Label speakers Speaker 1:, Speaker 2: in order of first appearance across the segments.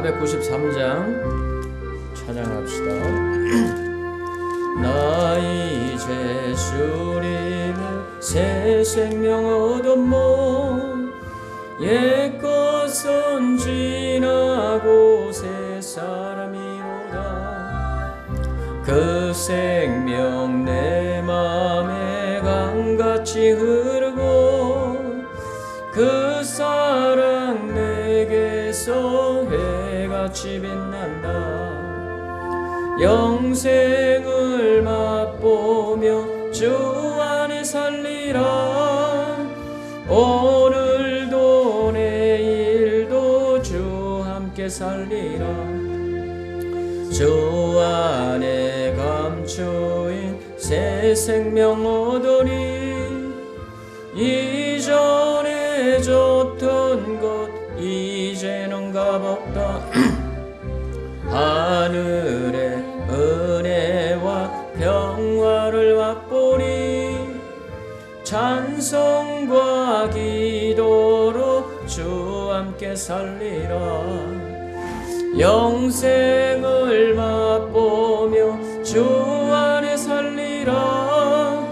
Speaker 1: 493장 찬양합시다. 나 이제 주님의 새 생명 얻었모. 옛것은 지나고 새 사람이로다. 그 생명 내 맘에 강같이 흐르고 그 사랑 내게서 해같이 빛난다. 영생을 맛보며 주 안에 살리라. 오늘도 내일도 주 함께 살리라. 주 안에 감추인 새 생명 얻으리. 이전에 줬던 것 이제는 값없다. 하늘의 은혜와 평화를 맛보니 찬송과 기도로 주 함께 살리라. 영생을 맛보며 주 안에 살리라.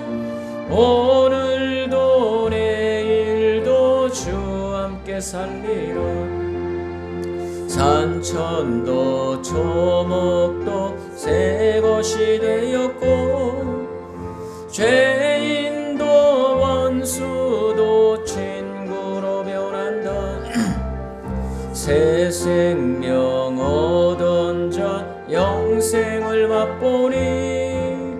Speaker 1: 오늘도 내일도 주 함께 살리라. 산천도 초목도 새 것이 되었고 죄인도 원수도 친구로 변한다. 새 생명 얻은 자 영생을 맛보니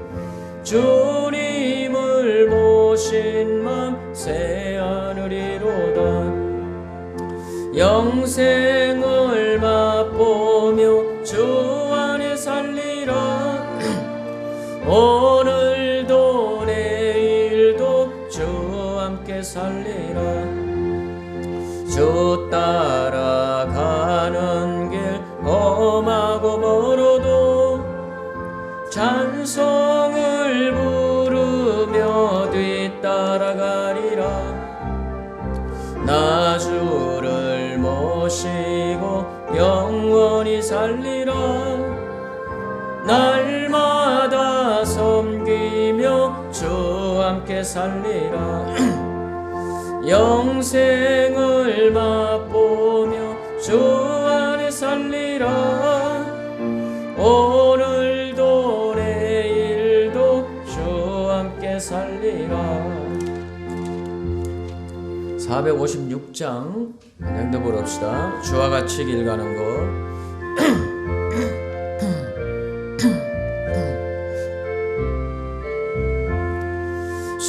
Speaker 1: 주님을 모신 맘 새 하늘이로다. 영생을 맛보며 주 안에 살리라. 오늘도 내일도 주 함께 살리라. 주 따라가는 길 험하고 멀어도 찬송을 부르며 뒤따라가리라. 나 주를 모시고 영원히 살리라. 날마다 섬기며 주 함께 살리라. 영생을 맛보며 주 안에 살리라. 오늘도 내일도 주 함께 살리라. 456장 행독을 합시다. 주와 같이 길 가는 것.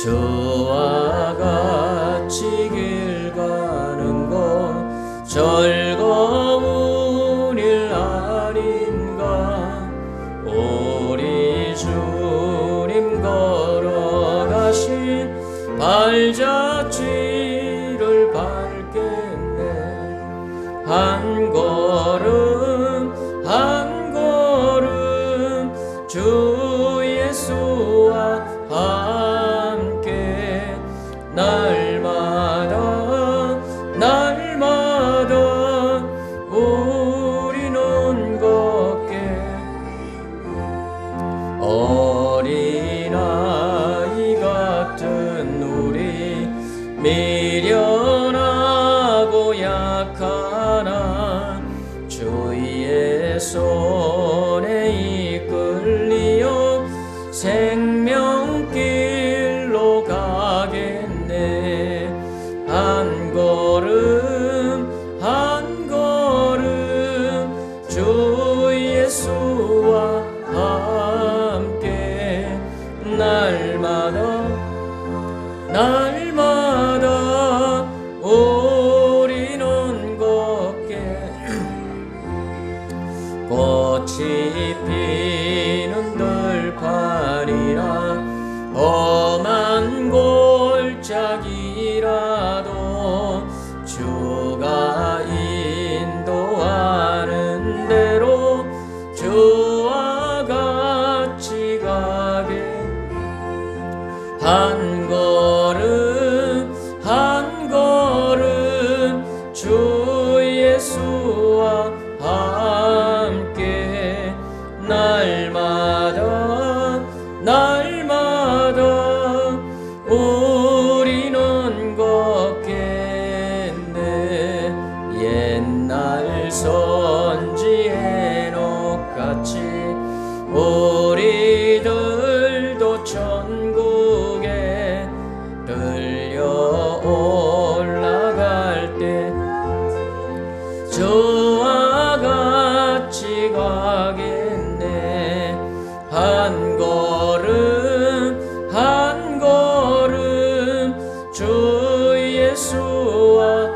Speaker 1: 주와 같이 길 가는 것 즐거운 일 아닌가. 우리 주님 걸어가신 발자취를 밟겠네. 한 걸음 한 걸음 주 예수와 함께 날마다 날마다 우리는 걷게. 어린아이 같은 우리 미련하고 약하나 주의 손에 이끌리어 생명길로 가겠네. 한 걸음 한 걸음 주 예수와 함께 날마다 날마다 우리는 걷게. 꽃이 피는 들판이라 험한 골짜기라도 주가 인도하는 대로 주와 같이 가게. 한 걸음 한 걸음 주 예수와 날마다 우리는 걷겠네. 옛날 선지의 녹같이 우리들도 천국에 들려 올라갈 때 저와 같이 가겠네. 한 걸음 한 걸음 주 예수와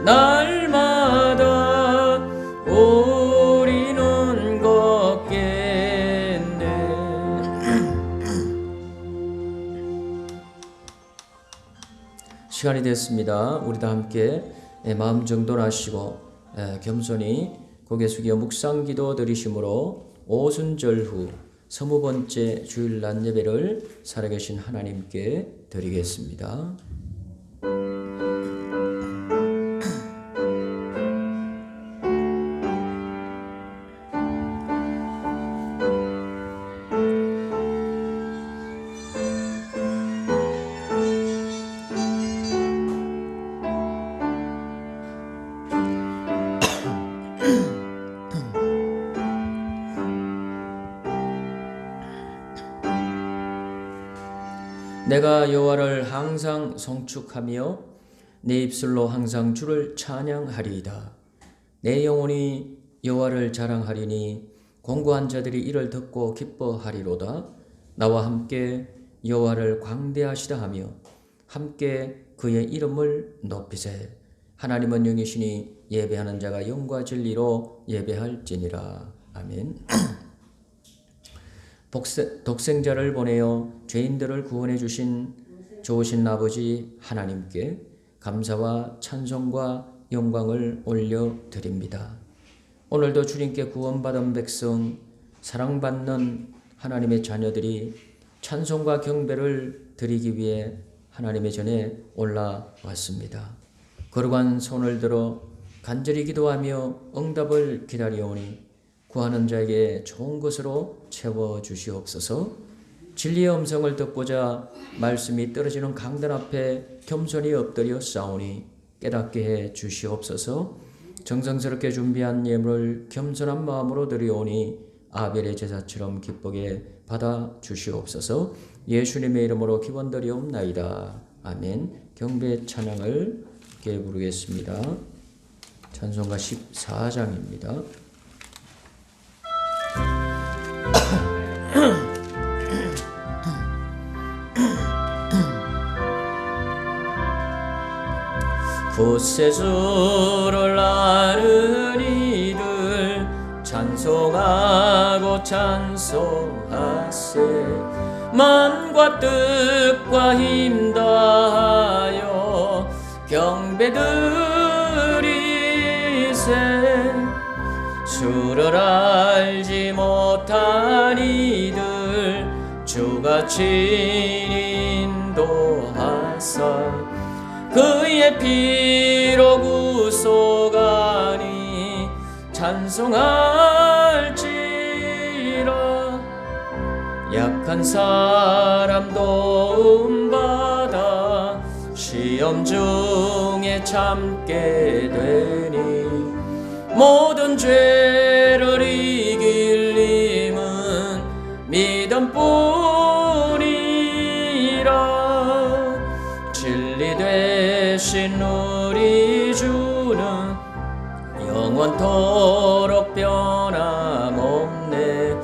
Speaker 1: 날마다 우리는 걷겠네. 시간이 됐습니다. 우리 다 함께 마음 정돈하시고 겸손히 고개 숙여 묵상기도 드리심으로 오순절 후 20번째 주일 낮 예배를 살아계신 하나님께 드리겠습니다. 내가 여호와를 항상 송축하며 내 입술로 항상 주를 찬양하리이다. 내 영혼이 여호와를 자랑하리니 공고한 자들이 이를 듣고 기뻐하리로다. 나와 함께 여호와를 광대하시다 하며 함께 그의 이름을 높이세. 하나님은 영이시니 예배하는 자가 영과 진리로 예배할지니라. 아멘. 독생자를 보내어 죄인들을 구원해 주신 좋으신 아버지 하나님께 감사와 찬송과 영광을 올려드립니다. 오늘도 주님께 구원받은 백성, 사랑받는 하나님의 자녀들이 찬송과 경배를 드리기 위해 하나님의 전에 올라왔습니다. 거룩한 손을 들어 간절히 기도하며 응답을 기다려오니 구하는 자에게 좋은 것으로 채워주시옵소서. 진리의 음성을 듣고자 말씀이 떨어지는 강단 앞에 겸손히 엎드려 싸우니 깨닫게 해 주시옵소서. 정성스럽게 준비한 예물을 겸손한 마음으로 드리오니 아벨의 제사처럼 기쁘게 받아 주시옵소서. 예수님의 이름으로 기원드리옵나이다. 아멘. 경배 찬양을 함께 부르겠습니다. 찬송가 14장입니다. 구세주를 아는 이들 찬송하고 찬송하세. 만과 뜻과 힘 다하여 경배드리세. 주를 알지 못한 이들 주가 친히 인도하사 그의 피로 구속하니 찬송할지라. 약한 사람 도움받아 시험 중에 참게 되니 모든 죄를 이길 힘은 믿음뿐이라. 진리 되신 우리 주는 영원토록 변함없네.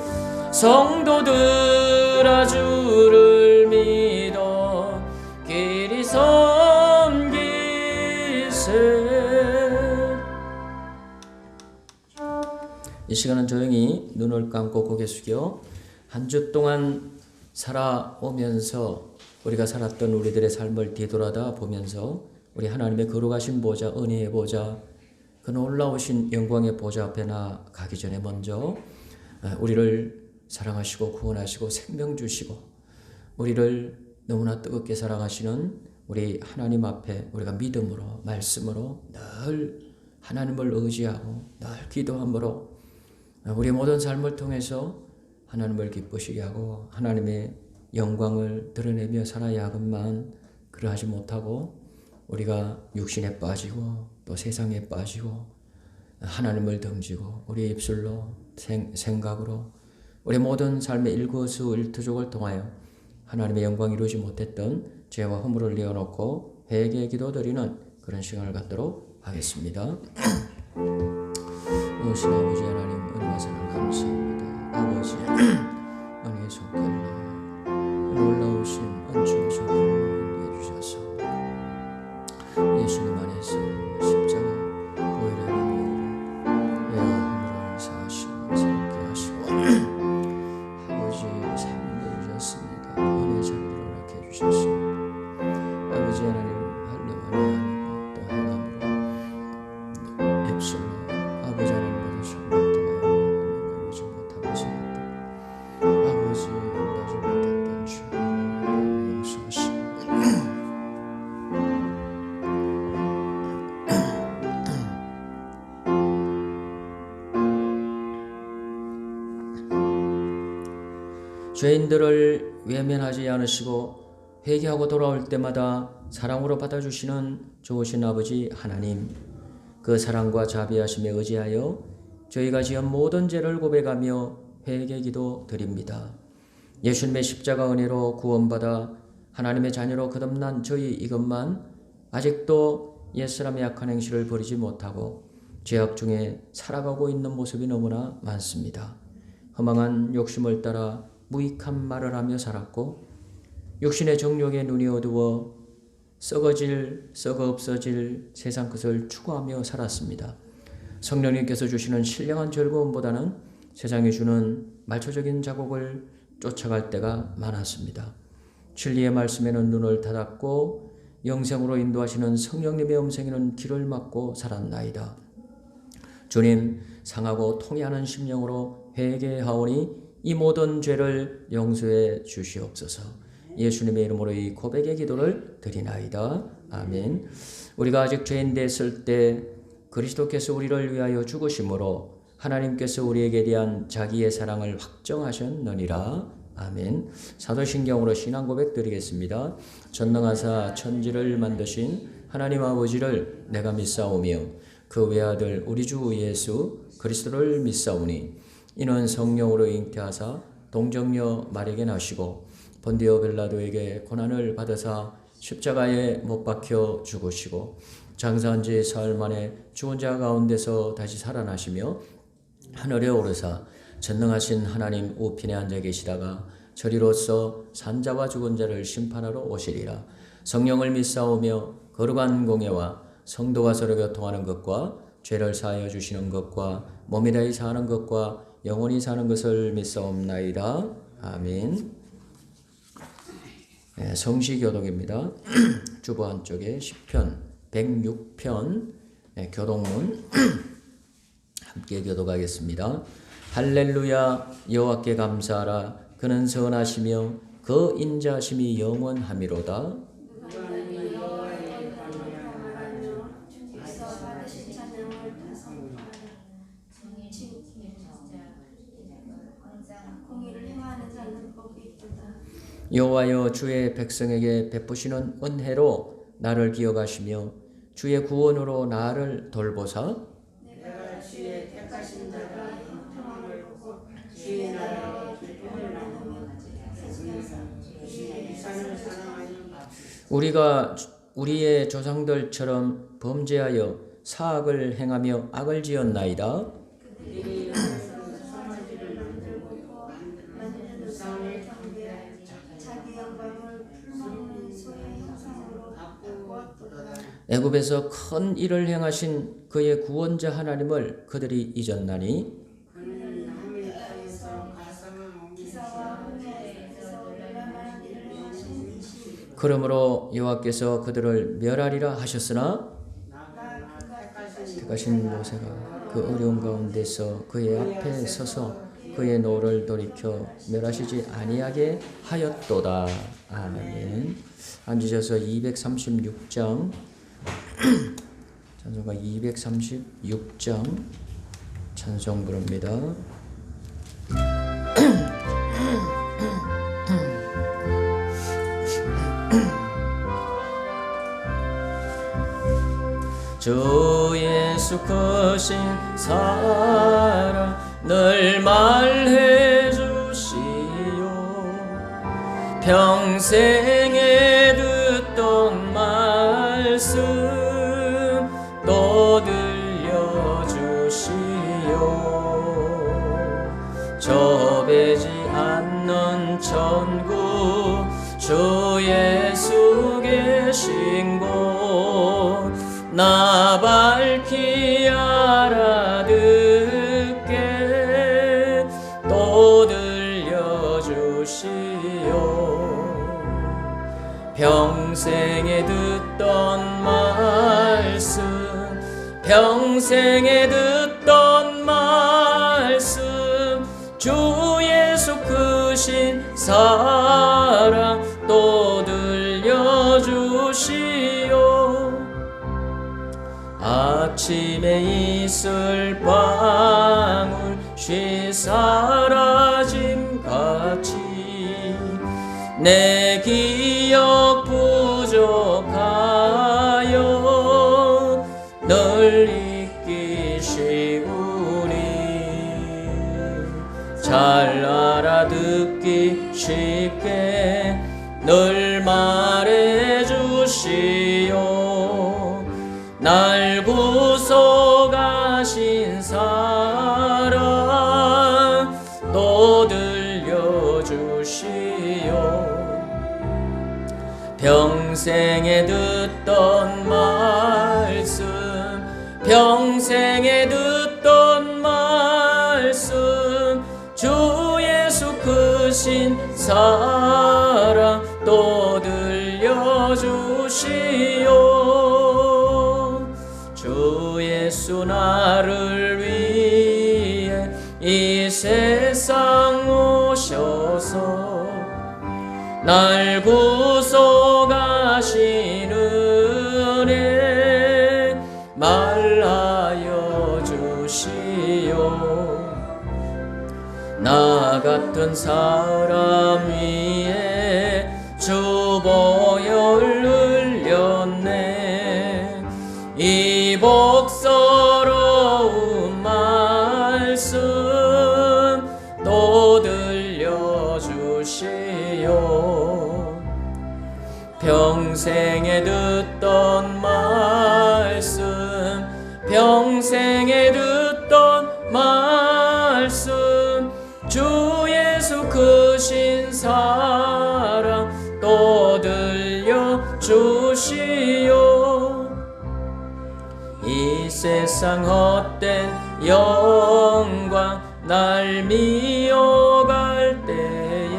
Speaker 1: 성도들아 주를 믿어 길이 섬기세. 이 시간은 조용히 눈을 감고 고개 숙여 한 주 동안 살아오면서 우리가 살았던 우리들의 삶을 뒤돌아다 보면서 우리 하나님의 거룩하신 보좌, 은혜의 보좌, 그 놀라우신 영광의 보좌 앞에 나가기 전에 먼저 우리를 사랑하시고 구원하시고 생명 주시고 우리를 너무나 뜨겁게 사랑하시는 우리 하나님 앞에 우리가 믿음으로 말씀으로 늘 하나님을 의지하고 늘 기도함으로 우리 모든 삶을 통해서 하나님을 기쁘시게 하고 하나님의 영광을 드러내며 살아야 하건만 그러하지 못하고 우리가 육신에 빠지고 또 세상에 빠지고 하나님을 등지고 우리의 입술로 생각으로 우리 모든 삶의 일거수일투족을 통하여 하나님의 영광이 이루지 못했던 죄와 허물을 내어놓고 회개의 기도 드리는 그런 시간을 갖도록 하겠습니다. 오신 아버지 하나님 은혜와 사랑 감사합니다. 아버지 은혜의 손길로 놀라우신 안주의 손길로 해주셔서 예수님 안에서 십자가 보혈의 능력으로 죄와 허물을 사하시고 새롭게 하시고 아버지 삶을 주셨습니다. 은혜 자비를 허락해 주셨습니다. 아버지 하나님 할례와 아니고 또 행함으로 입술로 아버지 하나님의 손을 통하여 하나님을 이루지 못하고 있습니다. 아버지 나지 못했던 죄를 용서하시고 죄인들을 외면하지 않으시고 회개하고 돌아올 때마다 사랑으로 받아주시는 좋으신 아버지 하나님, 그 사랑과 자비하심에 의지하여 저희가 지은 모든 죄를 고백하며 회개기도 드립니다. 예수님의 십자가 은혜로 구원받아 하나님의 자녀로 거듭난 저희 이것만 아직도 옛사람의 악한 행실을 버리지 못하고 죄악 중에 살아가고 있는 모습이 너무나 많습니다. 허망한 욕심을 따라 무익한 말을 하며 살았고 육신의 정욕에 눈이 어두워 썩어 없어질 세상 것을 추구하며 살았습니다. 성령님께서 주시는 신령한 즐거움보다는 세상이 주는 말초적인 자국을 쫓아갈 때가 많았습니다. 진리의 말씀에는 눈을 닫았고 영생으로 인도하시는 성령님의 음성에는 귀를 막고 살았나이다. 주님, 상하고 통해하는 심령으로 회개하오니 이 모든 죄를 용서해 주시옵소서. 예수님의 이름으로 이 고백의 기도를 드리나이다. 아멘. 우리가 아직 죄인 됐을 때 그리스도께서 우리를 위하여 죽으심으로 하나님께서 우리에게 대한 자기의 사랑을 확정하셨느니라. 아멘. 사도신경으로 신앙 고백 드리겠습니다. 전능하사 천지를 만드신 하나님 아버지를 내가 믿사오며 그 외아들 우리 주 예수 그리스도를 믿사오니 이는 성령으로 잉태하사 동정녀 마리아에게 나시고 본디오 빌라도에게 고난을 받으사 십자가에 못 박혀 죽으시고 장사한 지 사흘 만에 죽은 자 가운데서 다시 살아나시며 하늘에 오르사 전능하신 하나님 우편에 앉아 계시다가 저리로서 산자와 죽은 자를 심판하러 오시리라. 성령을 믿사오며 거룩한 공예와 성도가 서로 교통하는 것과 죄를 사하여 주시는 것과 몸이 다히 사는 것과 영원히 사는 것을 믿사옵나이다. 아멘. 네, 성시교독입니다. 주보 한쪽에 10편 106편 네, 교독문 함께 교독하겠습니다. 할렐루야. 여호와께 감사하라. 그는 선하시며 그 인자심이 영원하미로다. 여호와여, 주의 백성에게 베푸시는 은혜로 나를 기억하시며 주의 구원으로 나를 돌보사.
Speaker 2: 내가 주의 택하신 자가 형통함을 보고 주의 나라와 기쁨을 나누며 세상에서 주의 이산을 사랑하니
Speaker 1: 우리가 우리의 조상들처럼 범죄하여 사악을 행하며 악을 지었나이다.
Speaker 2: 그들이 일어나서 성화지를 만들고 만드는 우상을 경배하여 자기 영광을 풀먹는 소의 형상으로 바꾸었도다.
Speaker 1: 애굽에서 큰 일을 행하신 그의 구원자 하나님을 그들이 잊었나니
Speaker 2: 그는 남의 땅에서 가상한 기사와 홍해에서 올라만 일을 하신 이시
Speaker 1: 그러므로 여호와께서 그들을 멸하리라 하셨으나 택하신 모세가 그 어려운 가운데서 그의 앞에 서서 그의 노를 돌이켜 멸하시지 아니하게 하였도다. 아멘. 앉으셔서 236장 찬송가 236장 찬송 부릅니다. 주 예수 크신 사랑 늘 말해 주시오. 평생에 듣던 말씀 또 들려주시오. 좁아지 않는 천국 주 예수 계신 곳 나 밝히 알아듣게 또 들려주시오. 평생에 듣던 말씀 평생에 듣던 말씀 주 예수 크신 사랑 또 들려주시오. 아침에 이슬 방울씩 사라짐같이 내 기억 부족하여 늘 잊기 쉬우니 잘 알아듣기 쉽게 늘 말해주시오. 날 구속하신 사랑 또 들려주시오. 평생에 듣던 말씀 평생에 듣던 말씀 주 예수 크신 사랑 또 들려주시오. 주 예수 나를 위해 이 세상 오셔서 날 구속하신 은혜 말하여 주시오. 나 같은 사람 위에 주 보혈 흘렸네. 이 복스러운 말씀 또 들려주시오. 평생에 듣던 말씀 평생에 듣던 말씀 주 예수 크신 사랑 또 들려주시오. 이 세상 헛된 영광 날 미워갈 때에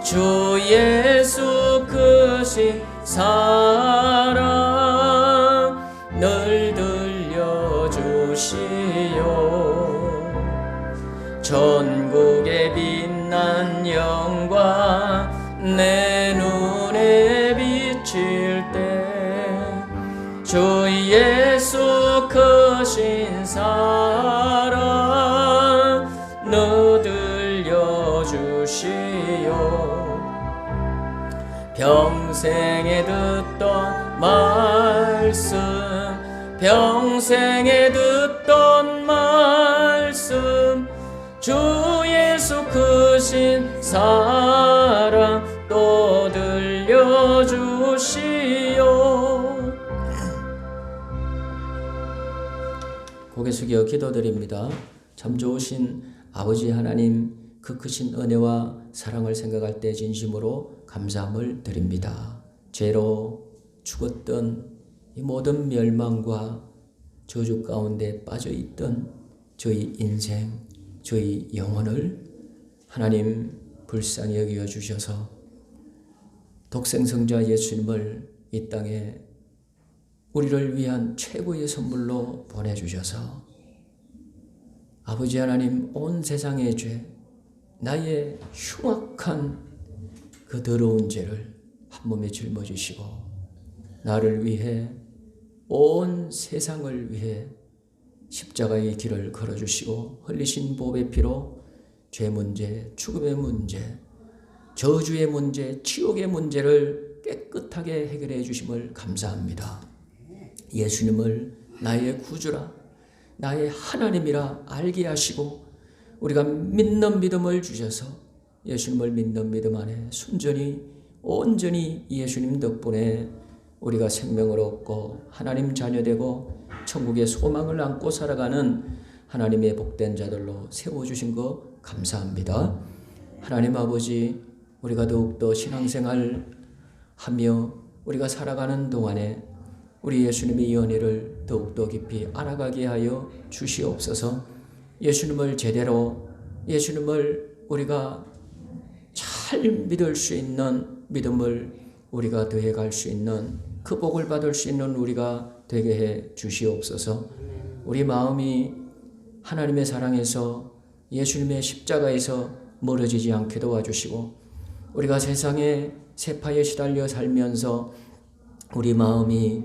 Speaker 1: 주 예수 크신 사랑 늘 들려주시오. 천국의 빛난 영광 내 눈에 비칠 때 주 예수 크신 사랑 늘 들려주시오. 평생에 듣던 말씀 평생에 듣던 말씀 주 예수 크신 사랑 또 들려주시오. 고개 숙여 기도드립니다. 참 좋으신 아버지 하나님, 그 크신 은혜와 사랑을 생각할 때 진심으로 감사함을 드립니다. 죄로 죽었던 이 모든 멸망과 저주 가운데 빠져있던 저희 인생, 저희 영혼을 하나님 불쌍히 여겨 주셔서 독생성자 예수님을 이 땅에 우리를 위한 최고의 선물로 보내주셔서 아버지 하나님, 온 세상의 죄, 나의 흉악한 그 더러운 죄를 한 몸에 짊어지시고 나를 위해 온 세상을 위해 십자가의 길을 걸어주시고 흘리신 보배 피로 죄 문제, 죽음의 문제, 저주의 문제, 지옥의 문제를 깨끗하게 해결해 주심을 감사합니다. 예수님을 나의 구주라, 나의 하나님이라 알게 하시고 우리가 믿는 믿음을 주셔서 예수님을 믿는 믿음 안에 순전히 온전히 예수님 덕분에 우리가 생명을 얻고 하나님 자녀되고 천국의 소망을 안고 살아가는 하나님의 복된 자들로 세워주신 거 감사합니다. 하나님 아버지, 우리가 더욱더 신앙생활 하며 우리가 살아가는 동안에 우리 예수님의 연애를 더욱더 깊이 알아가게 하여 주시옵소서. 예수님을 제대로, 예수님을 우리가 잘 믿을 수 있는 믿음을 우리가 더해갈 수 있는 그 복을 받을 수 있는 우리가 되게 해 주시옵소서. 우리 마음이 하나님의 사랑에서 예수님의 십자가에서 멀어지지 않게 도와주시고 우리가 세상의 세파에 시달려 살면서 우리 마음이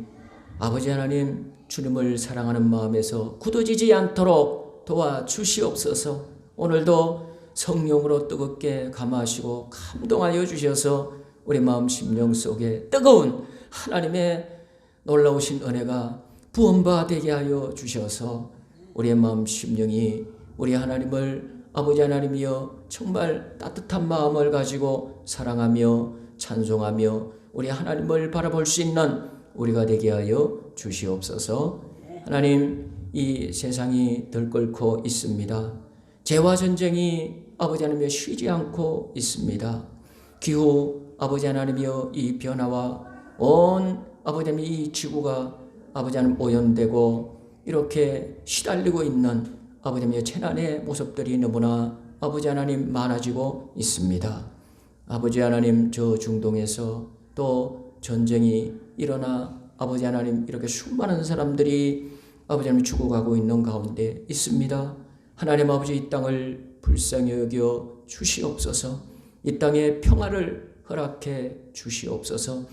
Speaker 1: 아버지 하나님 주님을 사랑하는 마음에서 굳어지지 않도록 도와주시옵소서. 오늘도 성령으로 뜨겁게 감화하시고 감동하여 주셔서 우리 마음 심령 속에 뜨거운 하나님의 놀라우신 은혜가 부음받게 하여 주셔서 우리의 마음 심령이 우리 하나님을 아버지 하나님이여 정말 따뜻한 마음을 가지고 사랑하며 찬송하며 우리 하나님을 바라볼 수 있는 우리가 되게 하여 주시옵소서. 하나님, 이 세상이 들끓고 있습니다. 죄와 전쟁이 아버지 하나님이여 쉬지 않고 있습니다. 기후 아버지 하나님이여 이 변화와 온 아버지 하나님 이 지구가 아버지 하나님 오염되고 이렇게 시달리고 있는 아버지 하나님의 재난의 모습들이 너무나 아버지 하나님 많아지고 있습니다. 아버지 하나님, 저 중동에서 또 전쟁이 일어나 아버지 하나님 이렇게 수많은 사람들이 아버지 하나님 죽어가고 있는 가운데 있습니다. 하나님 아버지, 이 땅을 불쌍히 여겨 주시옵소서. 이 땅에 평화를 허락해 주시옵소서.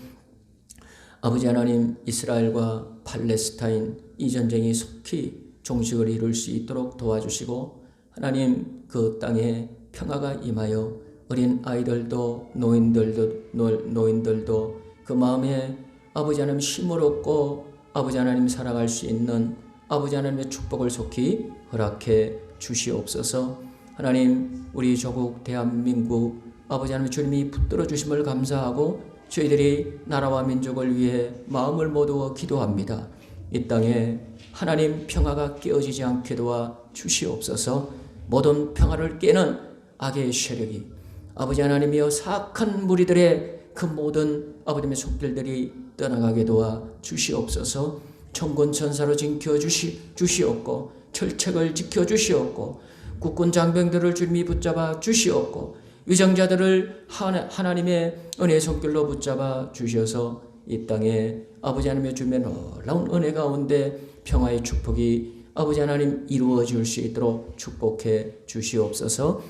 Speaker 1: 아버지 하나님, 이스라엘과 팔레스타인 이 전쟁이 속히 종식을 이룰 수 있도록 도와주시고 하나님, 그 땅에 평화가 임하여 어린 아이들도 노인들도 그 마음에 아버지 하나님 힘을 얻고 아버지 하나님 살아갈 수 있는 아버지 하나님의 축복을 속히 허락해 주시옵소서. 하나님, 우리 조국 대한민국 아버지 하나님 주님이 붙들어 주심을 감사하고 저희들이 나라와 민족을 위해 마음을 모두어 기도합니다. 이 땅에 하나님 평화가 깨어지지 않게 도와 주시옵소서. 모든 평화를 깨는 악의 세력이 아버지 하나님이여 사악한 무리들의 그 모든 아버님의 손길들이 떠나가게 도와 주시옵소서. 천군 천사로 지켜 주시옵고 철책을 지켜 주시옵고 국군 장병들을 주님이 붙잡아 주시옵고 위정자들을 하나님의 은혜의 손길로 붙잡아 주셔서 이 땅에 아버지 하나님의 주님의 놀라운 은혜 가운데 평화의 축복이 아버지 하나님 이루어질 수 있도록 축복해 주시옵소서.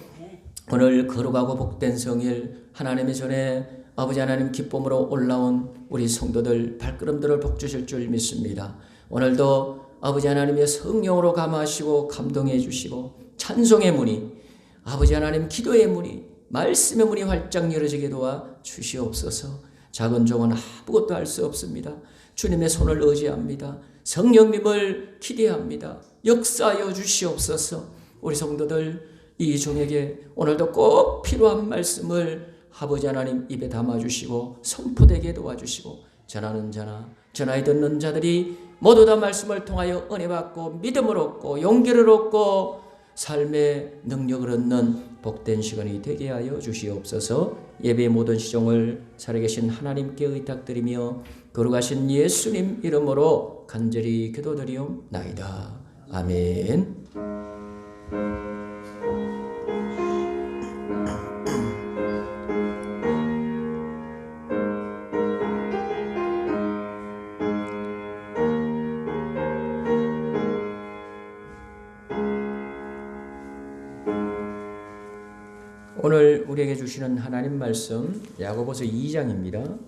Speaker 1: 오늘 거룩하고 복된 성일 하나님의 전에 아버지 하나님 기쁨으로 올라온 우리 성도들 발걸음들을 복주실 줄 믿습니다. 오늘도 아버지 하나님의 성령으로 감화하시고 감동해 주시고 찬송의 문이 아버지 하나님 기도의 문이 말씀의 문이 활짝 열어지게 도와 주시옵소서. 작은 종은 아무것도 할 수 없습니다. 주님의 손을 의지합니다. 성령님을 기대합니다. 역사하여 주시옵소서. 우리 성도들 이 종에게 오늘도 꼭 필요한 말씀을 아버지 하나님 입에 담아주시고 선포되게 도와주시고 전하는 자나 전하에 듣는 자들이 모두 다 말씀을 통하여 은혜 받고 믿음을 얻고 용기를 얻고 삶의 능력을 얻는 복된 시간이 되게 하여 주시옵소서. 예배의 모든 시종을 살아계신 하나님께 의탁드리며 거룩하신 예수님 이름으로 간절히 기도드리옵나이다. 아멘. 오늘 우리에게 주시는 하나님 말씀 야고보서 2장입니다.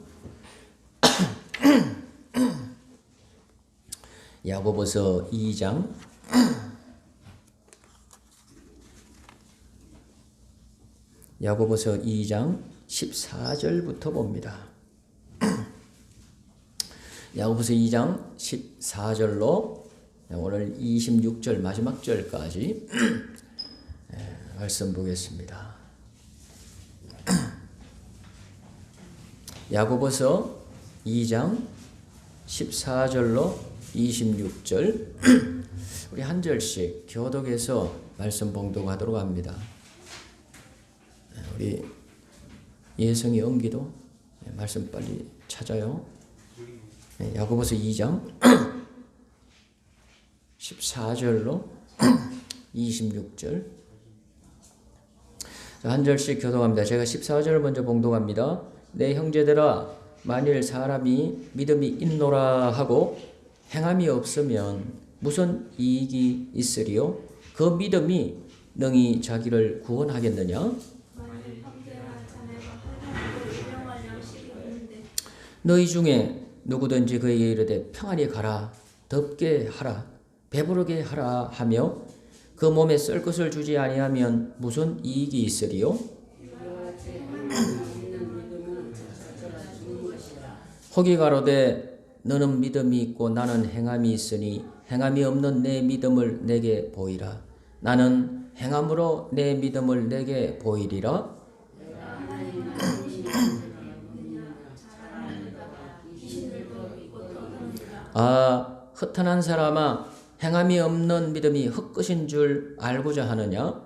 Speaker 1: 야고보서 2장 야고보서 2장 14절부터 봅니다. 야고보서 2장 14절로 오늘 26절 마지막 절까지 말씀 보겠습니다. 야고보서 2장 14절로 26절 우리 한 절씩 교독해서 말씀 봉독하도록 합니다. 우리 예성이 은기도 말씀 빨리 찾아요. 야고보서 2장 14절로 26절 한 절씩 교독합니다. 제가 14절을 먼저 봉독합니다. 내 형제들아 만일 사람이 믿음이 있노라 하고 행함이 없으면 무슨 이익이 있으리요? 그 믿음이 능히 자기를 구원하겠느냐? 너희 중에 누구든지 그에게 이르되 평안히 가라, 덥게 하라, 배부르게 하라 하며 그 몸에 쓸 것을 주지 아니하면 무슨 이익이 있으리요? 혹이 가로되 너는 믿음이 있고 나는 행함이 있으니 행함이 없는 내 믿음을 내게 보이라. 나는 행함으로 내 믿음을 내게 보이리라. 아, 허탄한 사람아, 행함이 없는 믿음이 헛것인 줄 알고자 하느냐?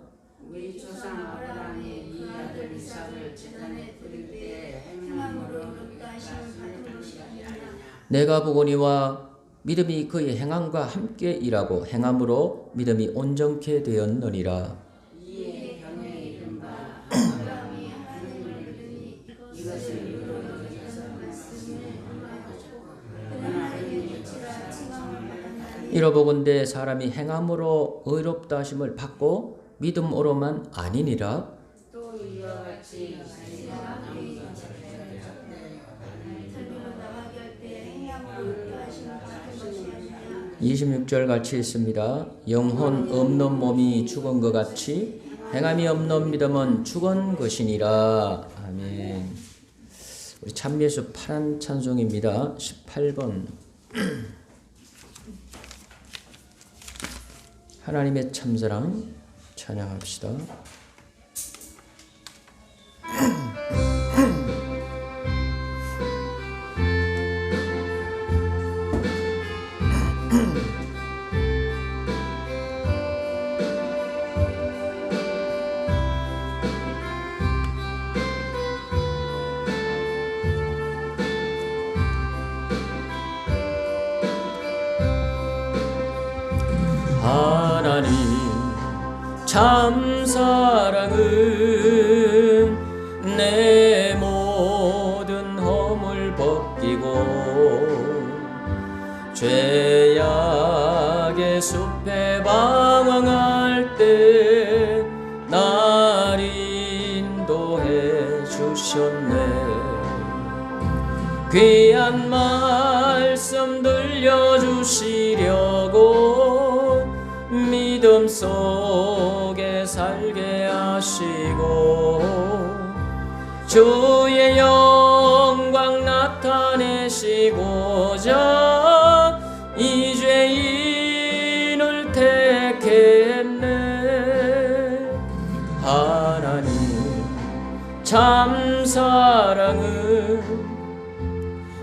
Speaker 2: 우리 조상 아브라함이 이 아들 이삭을 제단에 드릴 때에 행함으로 의하심을 받은 것이 아니하냐.
Speaker 1: 내가 보거니와 믿음이 그의 행함과 함께 일하고 행함으로 믿음이 온전케 되었느니라.
Speaker 2: 이에 경에 이른바 아브라함이 하나님을 믿으니 이것을 의로 여겨서 말씀을 하고 그는 하나님의 이치라 칭함을 받았나니.
Speaker 1: 이러보건대 사람이 행함으로 의롭다 하심을 받고 믿음으로만 아니니라.
Speaker 2: 또 이와 같이
Speaker 1: 26절 같이 있습니다. 영혼 없는 몸이 죽은 것 같이 행함이 없는 믿음은 죽은 것이니라. 아멘. 우리 찬미예수 파란 찬송입니다. 18번. 하나님의 참사랑 찬양합시다. 하나님 참 사랑은 내 모든 허물 벗기고 죄악의 숲에 방황할 때 날 인도해 주셨네. 귀한 말씀 들려주시려고 믿음 속에 살게 하시고 주의 영광 나타내시고자 이 죄인을 택했네. 하나님 참 사랑은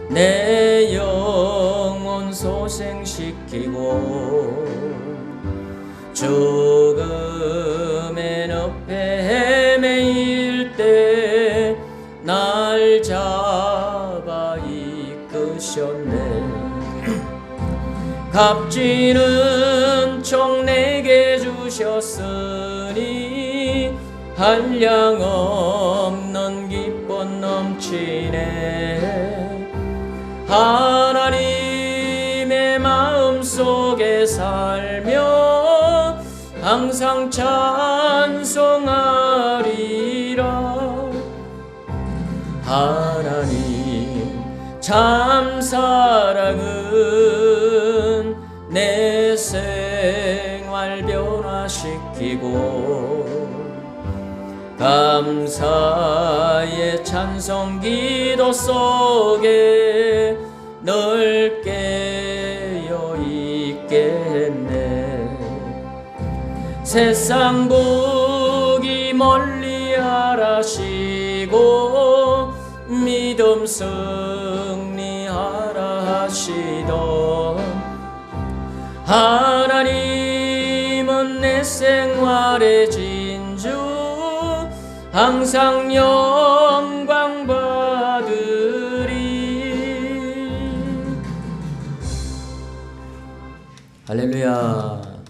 Speaker 1: 내 영혼 소생시키고 죽음의 늪에 헤매일 때 날 잡아 이끄셨네. 값지는 총 내게 주셨으니 한량 없는 기쁨 넘치네. 하나님의 마음 속에 살며 항상 찬송하리라. 하나님 참 사랑은 내 내 생활 변화시키고 감사의 찬송 기도 속에 늘 깨어 있겠네. 세상 보기 멀리 하라시고 믿음 승리하라 하시던 하나님은 내 생활의 진주 항상 영광 받으리. 할렐루야.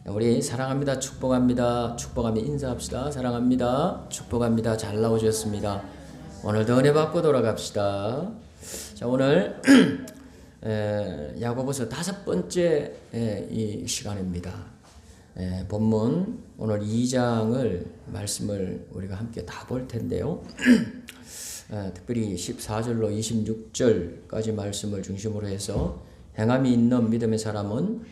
Speaker 1: 우리 사랑합니다, 축복합니다, 축복하며 인사합시다. 사랑합니다, 축복합니다. 잘 나오셨습니다. 오늘도 은혜 받고 돌아갑시다. 자, 오늘 야고보서 5번째 이 시간입니다. 본문 오늘 2장을 말씀을 우리가 함께 다 볼 텐데요. 특별히 14절로 26절까지 말씀을 중심으로 해서 행함이 있는 믿음의 사람은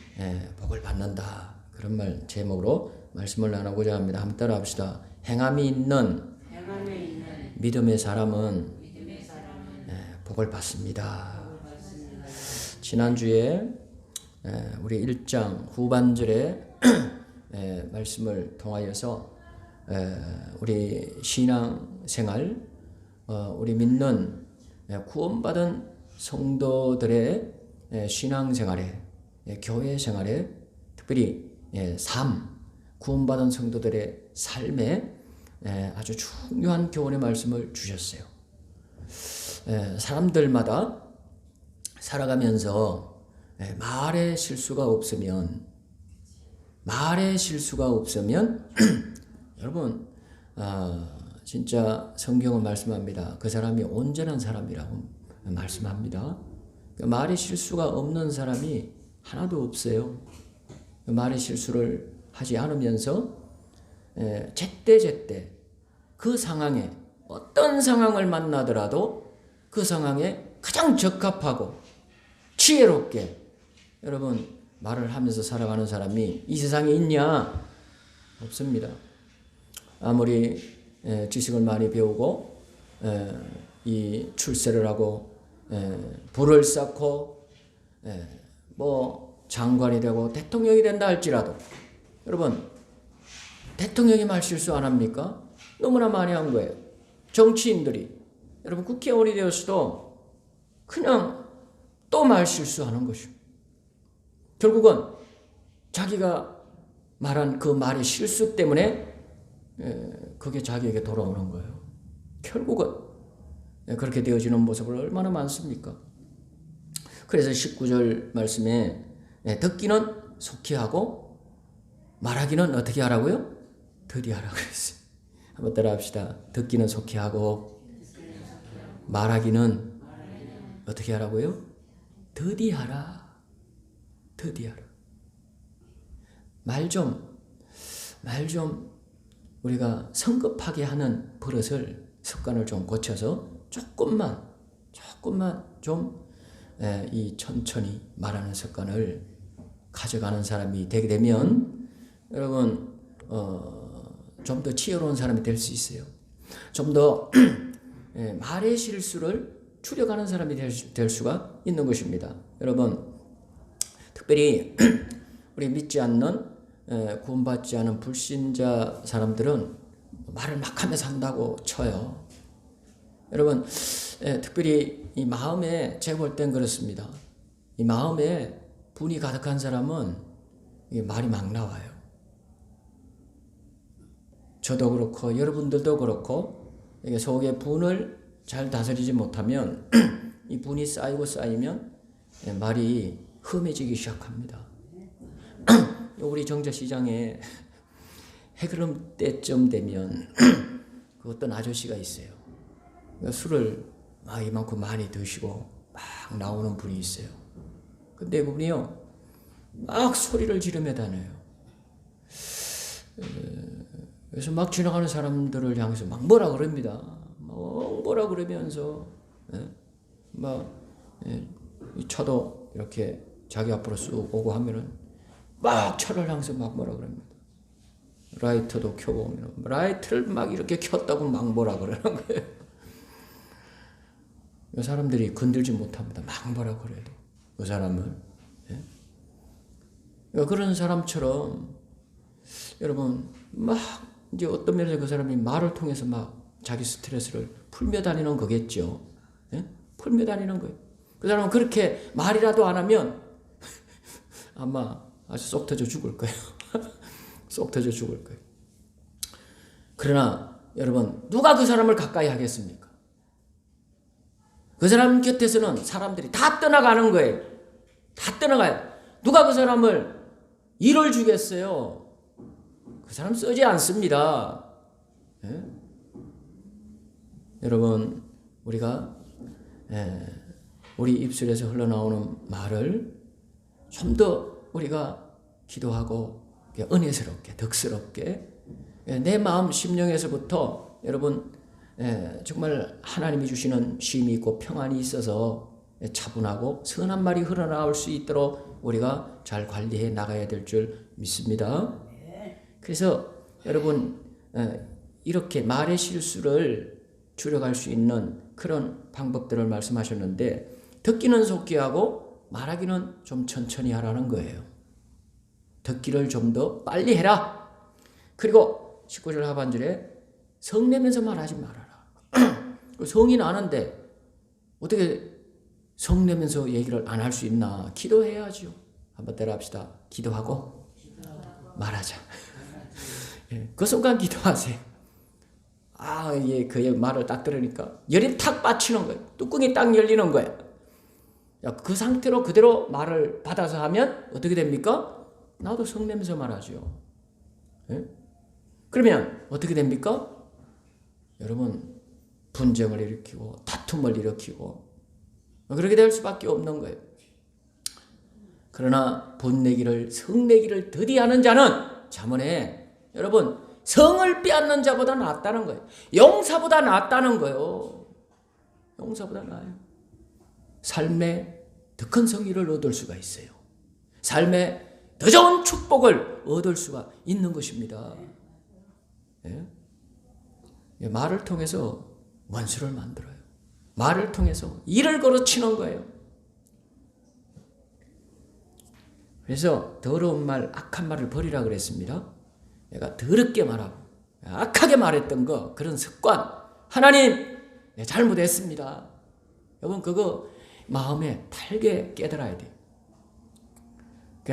Speaker 1: 복을 받는다. 그런 말 제목으로 말씀을 나누고자 합니다. 한번 따라 합시다. 행함이 있는 믿음의 사람은 복을 받습니다. 지난주에 우리 1장 후반절에 말씀을 통하여서 우리 신앙생활, 우리 믿는 구원받은 성도들의 신앙생활에, 교회 생활에, 특별히 구원받은 성도들의 삶에 아주 중요한 교훈의 말씀을 주셨어요. 사람들마다 살아가면서 말에 실수가 없으면 여러분 진짜 성경은 말씀합니다. 그 사람이 온전한 사람이라고 말씀합니다. 말에 실수가 없는 사람이 하나도 없어요. 말에 실수를 하지 않으면서 제때 그 상황에 어떤 상황을 만나더라도 그 상황에 가장 적합하고 지혜롭게 여러분 말을 하면서 살아가는 사람이 이 세상에 있냐? 없습니다. 아무리 지식을 많이 배우고 이 출세를 하고 부를 쌓고 뭐 장관이 되고 대통령이 된다 할지라도 여러분 대통령이 말 실수 안 합니까? 너무나 많이 한 거예요. 정치인들이 여러분 국회의원이 되었어도 그냥 또 말 실수하는 것이죠. 결국은 자기가 말한 그 말의 실수 때문에 그게 자기에게 돌아오는 거예요. 결국은 그렇게 되어지는 모습을 얼마나 많습니까? 그래서 19절 말씀에 듣기는 속히 하고 말하기는 어떻게 하라고요? 더디하라고 그랬어요. 한번 따라 합시다. 듣기는 속히 하고 말하기는 어떻게 하라고요? 더디하라. 말 좀 우리가 성급하게 하는 버릇을 습관을 좀 고쳐서 조금만 좀 이 천천히 말하는 습관을 가져가는 사람이 되게 되면 여러분 좀 더 지혜로운 사람이 될 수 있어요. 좀 더 말의 실수를 줄여가는 사람이 될 수가 있는 것입니다. 여러분 특별히 우리 믿지 않는 구원받지 않은 불신자 사람들은 말을 막 하면서 한다고 쳐요. 여러분 특별히 이 마음에 제가 볼 땐 그렇습니다. 이 마음에 분이 가득한 사람은 이 말이 막 나와요. 저도 그렇고 여러분들도 그렇고 이게 속에 분을 잘 다스리지 못하면 이 분이 쌓이면 말이 험해지기 시작합니다. 우리 정자시장에 해그름 때쯤 되면 그 어떤 아저씨가 있어요. 술을 이만큼 많이 드시고 막 나오는 분이 있어요. 근데 그분이요 막 소리를 지르며 다녀요. 그래서 막 지나가는 사람들을 향해서 막 뭐라 그럽니다. 뭐라 그러면서 막 차도 이렇게 자기 앞으로 쑥 오고 하면은 막 차를 향해서 막 뭐라 그럽니다. 라이터도 켜보면 라이트를 막 이렇게 켰다고 막 뭐라 그러는 거예요. 이 사람들이 건들지 못합니다. 막 뭐라 그래도 그 사람을. 예? 그런 사람처럼 여러분 막 이제 어떤 면에서 그 사람이 말을 통해서 막 자기 스트레스를 풀며 다니는 거겠죠. 예? 풀며 다니는 거예요. 그 사람은 그렇게 말이라도 안 하면 아마 아주 쏙 터져 죽을 거예요. 쏙 터져 죽을 거예요. 그러나 여러분 누가 그 사람을 가까이 하겠습니까? 그 사람 곁에서는 사람들이 다 떠나가는 거예요. 다 떠나가요. 누가 그 사람을 일을 주겠어요? 그 사람 쓰지 않습니다. 예? 여러분 우리가 우리 입술에서 흘러나오는 말을 좀 더 우리가 기도하고 은혜스럽게 덕스럽게 내 마음 심령에서부터 여러분 정말 하나님이 주시는 쉼이 있고 평안이 있어서 차분하고 선한 말이 흘러나올 수 있도록 우리가 잘 관리해 나가야 될 줄 믿습니다. 그래서 여러분 이렇게 말의 실수를 줄여갈 수 있는 그런 방법들을 말씀하셨는데 듣기는 속히 하고 말하기는 좀 천천히 하라는 거예요. 듣기를 좀 더 빨리 해라. 그리고 19절 하반절에 성내면서 말하지 말아라. 성이 나는데 어떻게 성내면서 얘기를 안 할 수 있나? 기도해야죠. 한번 따라합시다. 기도하고 말하자. 그 순간 기도하세요. 그 말을 딱 들으니까 열이 탁 받치는 거예요. 뚜껑이 딱 열리는 거예요. 그 상태로 그대로 말을 받아서 하면 어떻게 됩니까? 나도 성내면서 말하죠. 그러면 어떻게 됩니까? 여러분 분쟁을 일으키고 다툼을 일으키고 그렇게 될 수밖에 없는 거예요. 그러나 분내기를 성내기를 더디하는 자는 잠언에 여러분 성을 빼앗는 자보다 낫다는 거예요. 용사보다 낫다는 거예요. 용사보다 나아요. 삶에 더 큰 성의를 얻을 수가 있어요. 삶에 더 좋은 축복을 얻을 수가 있는 것입니다. 말을 통해서 원수를 만들어요. 말을 통해서 일을 걸어치는 거예요. 그래서 더러운 말, 악한 말을 버리라 그랬습니다. 내가 더럽게 말하고 악하게 말했던 거, 그런 습관, 하나님 내가 잘못했습니다. 여러분 그거 마음에 달게 깨달아야 돼요.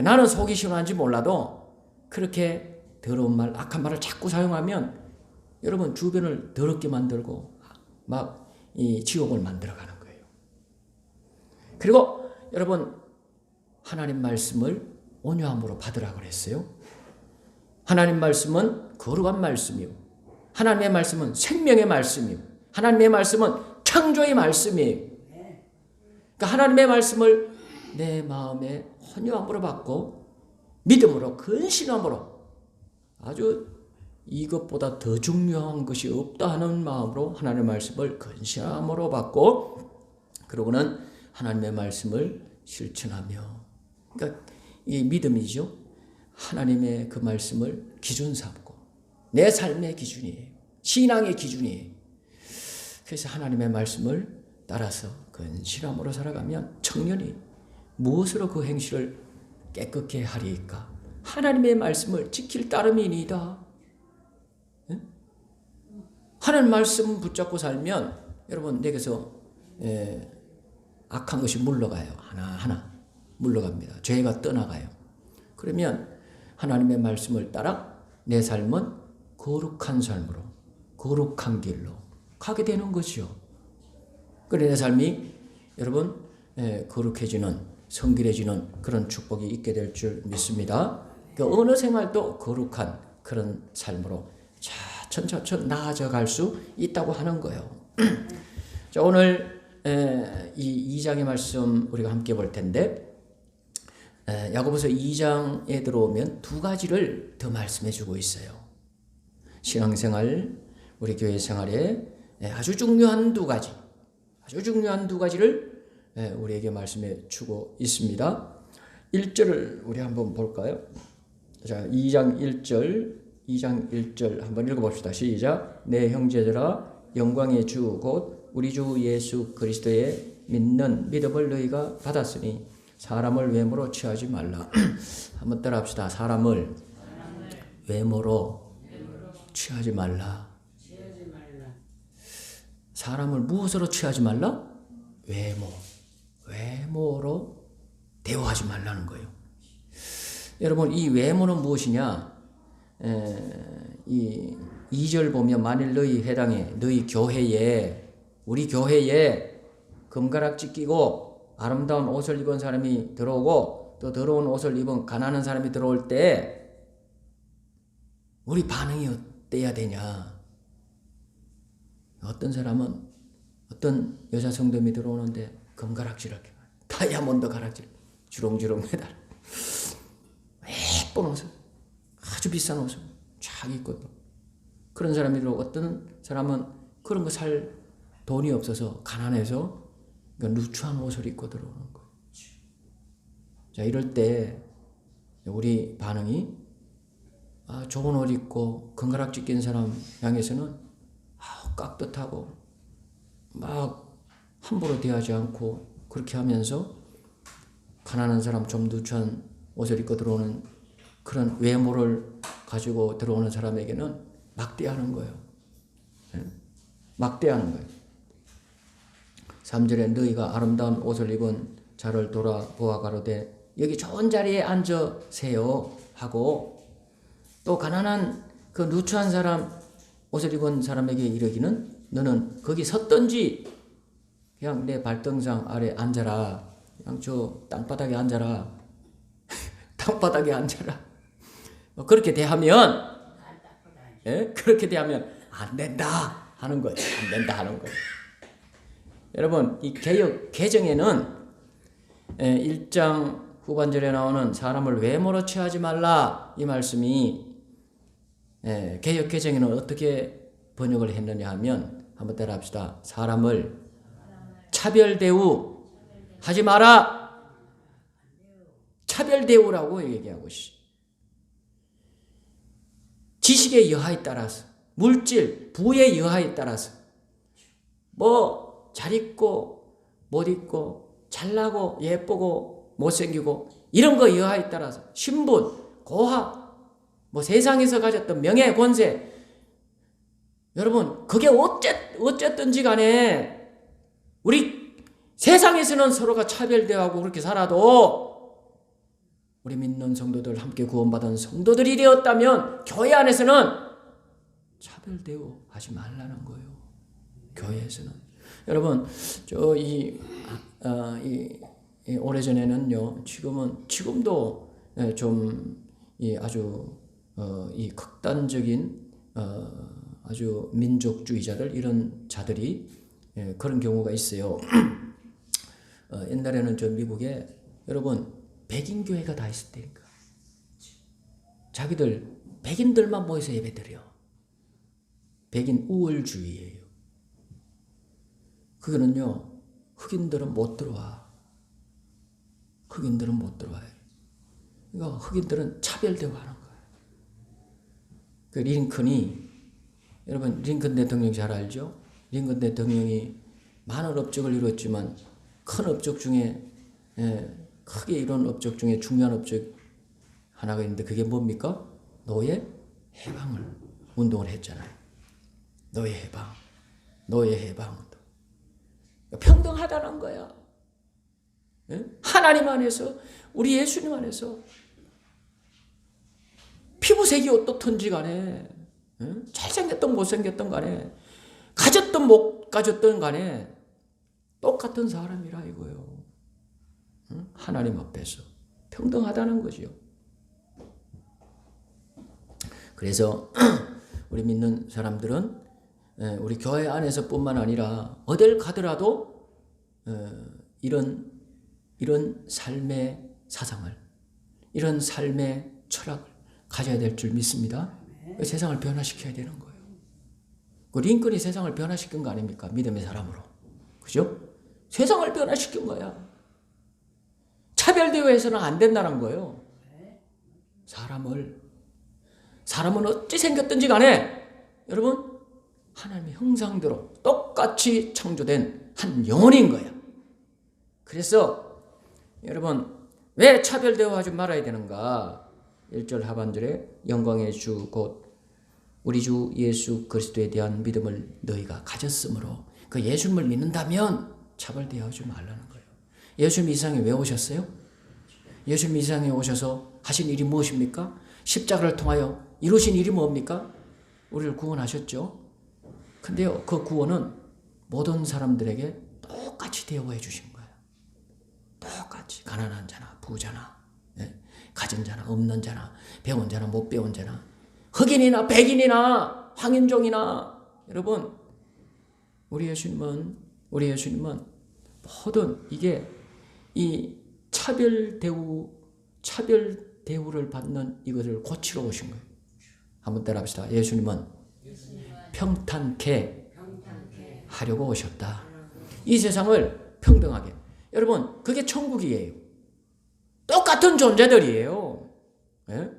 Speaker 1: 나는 속이 시원한지 몰라도 그렇게 더러운 말, 악한 말을 자꾸 사용하면 여러분 주변을 더럽게 만들고 막 이 지옥을 만들어가는 거예요. 그리고 여러분 하나님 말씀을 온유함으로 받으라 그랬어요. 하나님 말씀은 거룩한 말씀이요. 하나님의 말씀은 생명의 말씀이요. 하나님의 말씀은 창조의 말씀이에요. 그러니까 하나님의 말씀을 내 마음에 온유함으로 받고 믿음으로 근신함으로 아주 이것보다 더 중요한 것이 없다 하는 마음으로 하나님의 말씀을 근신함으로 받고 그러고는 하나님의 말씀을 실천하며 그러니까 이 믿음이죠. 하나님의 그 말씀을 기준 삼고 내 삶의 기준이에요. 신앙의 기준이에요. 그래서 하나님의 말씀을 따라서 근신함으로 살아가면 청년이 무엇으로 그 행실을 깨끗게 하리이까? 하나님의 말씀을 지킬 따름이니이다. 하나님 말씀 붙잡고 살면 여러분 내게서 악한 것이 물러가요. 하나하나 물러갑니다. 죄가 떠나가요. 그러면 하나님의 말씀을 따라 내 삶은 거룩한 삶으로 거룩한 길로 가게 되는 거죠. 그래 내 삶이 여러분 거룩해지는 성길해지는 그런 축복이 있게 될 줄 믿습니다. 그 어느 생활도 거룩한 그런 삶으로 차츰차츰 나아져 갈 수 있다고 하는 거예요. 자, 오늘 이 2장의 말씀 우리가 함께 볼 텐데 야고보서 2장에 들어오면 두 가지를 더 말씀해 주고 있어요. 신앙생활, 우리 교회 생활에 아주 중요한 두 가지를 우리에게 말씀해 주고 있습니다. 1절을 우리 한번 볼까요? 자, 2장 1절 한번 읽어봅시다. 시작. 내 형제들아, 영광의 주 곧 우리 주 예수 그리스도의 믿음을 너희가 받았으니 사람을 외모로 취하지 말라. 한번 따라합시다. 사람을 외모로 취하지 말라. 사람을 무엇으로 취하지 말라? 외모로 대우하지 말라는 거예요. 여러분, 이 외모는 무엇이냐? 이 2절 보면 만일 너희 회당에, 너희 교회에, 우리 교회에 금가락지 끼고 아름다운 옷을 입은 사람이 들어오고 또 더러운 옷을 입은 가난한 사람이 들어올 때 우리 반응이 어때야 되냐? 어떤 사람은 어떤 여자 성도님이 들어오는데 금가락지를 다이아몬드 가락지를 주렁주렁 매달 예쁜 옷을 아주 비싼 옷을 쫙 입고 그런 사람이 들어오고 어떤 사람은 그런 거 살 돈이 없어서 가난해서 그러니까 누추한 옷을 입고 들어오는 거예요. 자, 이럴 때 우리 반응이 좋은 옷 입고 금가락지 낀 사람 향해서는 깍듯하고 막 함부로 대하지 않고 그렇게 하면서 가난한 사람 좀 누추한 옷을 입고 들어오는 그런 외모를 가지고 들어오는 사람에게는 막대하는 거예요. 막대하는 거예요. 3절에 너희가 아름다운 옷을 입은 자를 돌아보아 가로되 여기 좋은 자리에 앉으세요 하고 또 가난한 그 누추한 사람 옷을 입은 사람에게 이르기는 너는 거기 섰든지 그냥 내 발등상 아래 앉아라. 그냥 저 땅바닥에 앉아라. 땅바닥에 앉아라. 그렇게 대하면 그렇게 대하면 안 된다 하는 거예요. 안 된다 하는 거예요. 여러분, 이 개역 개정에는 1장 후반절에 나오는 사람을 외모로 취하지 말라 이 말씀이 개역 개정에는 어떻게 번역을 했느냐 하면 한번 따라합시다. 사람을 차별 대우 하지 마라. 차별 대우라고 얘기하고 있어. 지식의 여하에 따라서, 물질, 부의 여하에 따라서 뭐 잘 입고 못 입고 잘나고 예쁘고 못생기고 이런 거 여하에 따라서 신분, 고학, 뭐 세상에서 가졌던 명예, 권세 여러분 그게 어쨌든지 간에 우리 세상에서는 서로가 차별대하고 그렇게 살아도 우리 믿는 성도들 함께 구원받은 성도들이 되었다면 교회 안에서는 차별 대우하지 말라는 거예요. 교회에서는 여러분 이 오래전에는요 지금도 좀 아주 이 극단적인 아주 민족주의자들 이런 자들이 그런 경우가 있어요. 옛날에는 저 미국에 여러분 백인 교회가 다 있을 때니까 자기들 백인들만 모여서 예배드려. 백인 우월주의예요. 그거는요 흑인들은 못 들어와. 흑인들은 못 들어와요. 그러니까 흑인들은 차별 대우하는 거예요. 그 링컨이 여러분 링컨 대통령 잘 알죠? 링컨 대통령이 많은 업적을 이뤘지만 큰 업적 중에 크게 이룬 업적 중에 중요한 업적 하나가 있는데 그게 뭡니까? 노예 해방을 운동을 했잖아요. 노예 해방 평등하다는 거야. 하나님 안에서 우리 예수님 안에서 피부색이 어떻든지 간에 잘생겼든 못생겼든 간에 가졌든 못 가졌든 간에 똑같은 사람이라 이거예요. 하나님 앞에서 평등하다는 거지요. 그래서 우리 믿는 사람들은 우리 교회 안에서뿐만 아니라 어딜 가더라도 이런 삶의 사상을 이런 삶의 철학을 가져야 될 줄 믿습니다. 세상을 변화시켜야 되는 거예요. 그 링컨이 세상을 변화시킨 거 아닙니까? 믿음의 사람으로. 그죠? 세상을 변화시킨 거야. 차별 대우해서는 안 된다는 거예요. 사람은 어찌 생겼든지 간에 여러분 하나님의 형상대로 똑같이 창조된 한 영혼인 거야. 그래서 여러분 왜 차별 대우하지 말아야 되는가? 1절 하반절에 영광의 주 곧 우리 주 예수 그리스도에 대한 믿음을 너희가 가졌으므로 그 예수님을 믿는다면 차별 대우하지 말라는 거예요. 예수님 이 세상에 왜 오셨어요? 예수님 이 세상에 오셔서 하신 일이 무엇입니까? 십자가를 통하여 이루신 일이 뭡니까? 우리를 구원하셨죠. 근데요, 그 구원은 모든 사람들에게 똑같이 대우해 주신 거예요. 똑같이 가난한 자나 부자나 가진 자나 없는 자나 배운 자나 못 배운 자나 흑인이나 백인이나 황인종이나 여러분 우리 예수님은 모든 이게 이 차별 대우를 받는 이것을 고치러 오신 거예요. 한번 따라합시다. 예수님은 평탄케 하려고 오셨다. 이 세상을 평등하게. 여러분 그게 천국이에요. 똑같은 존재들이에요. 네?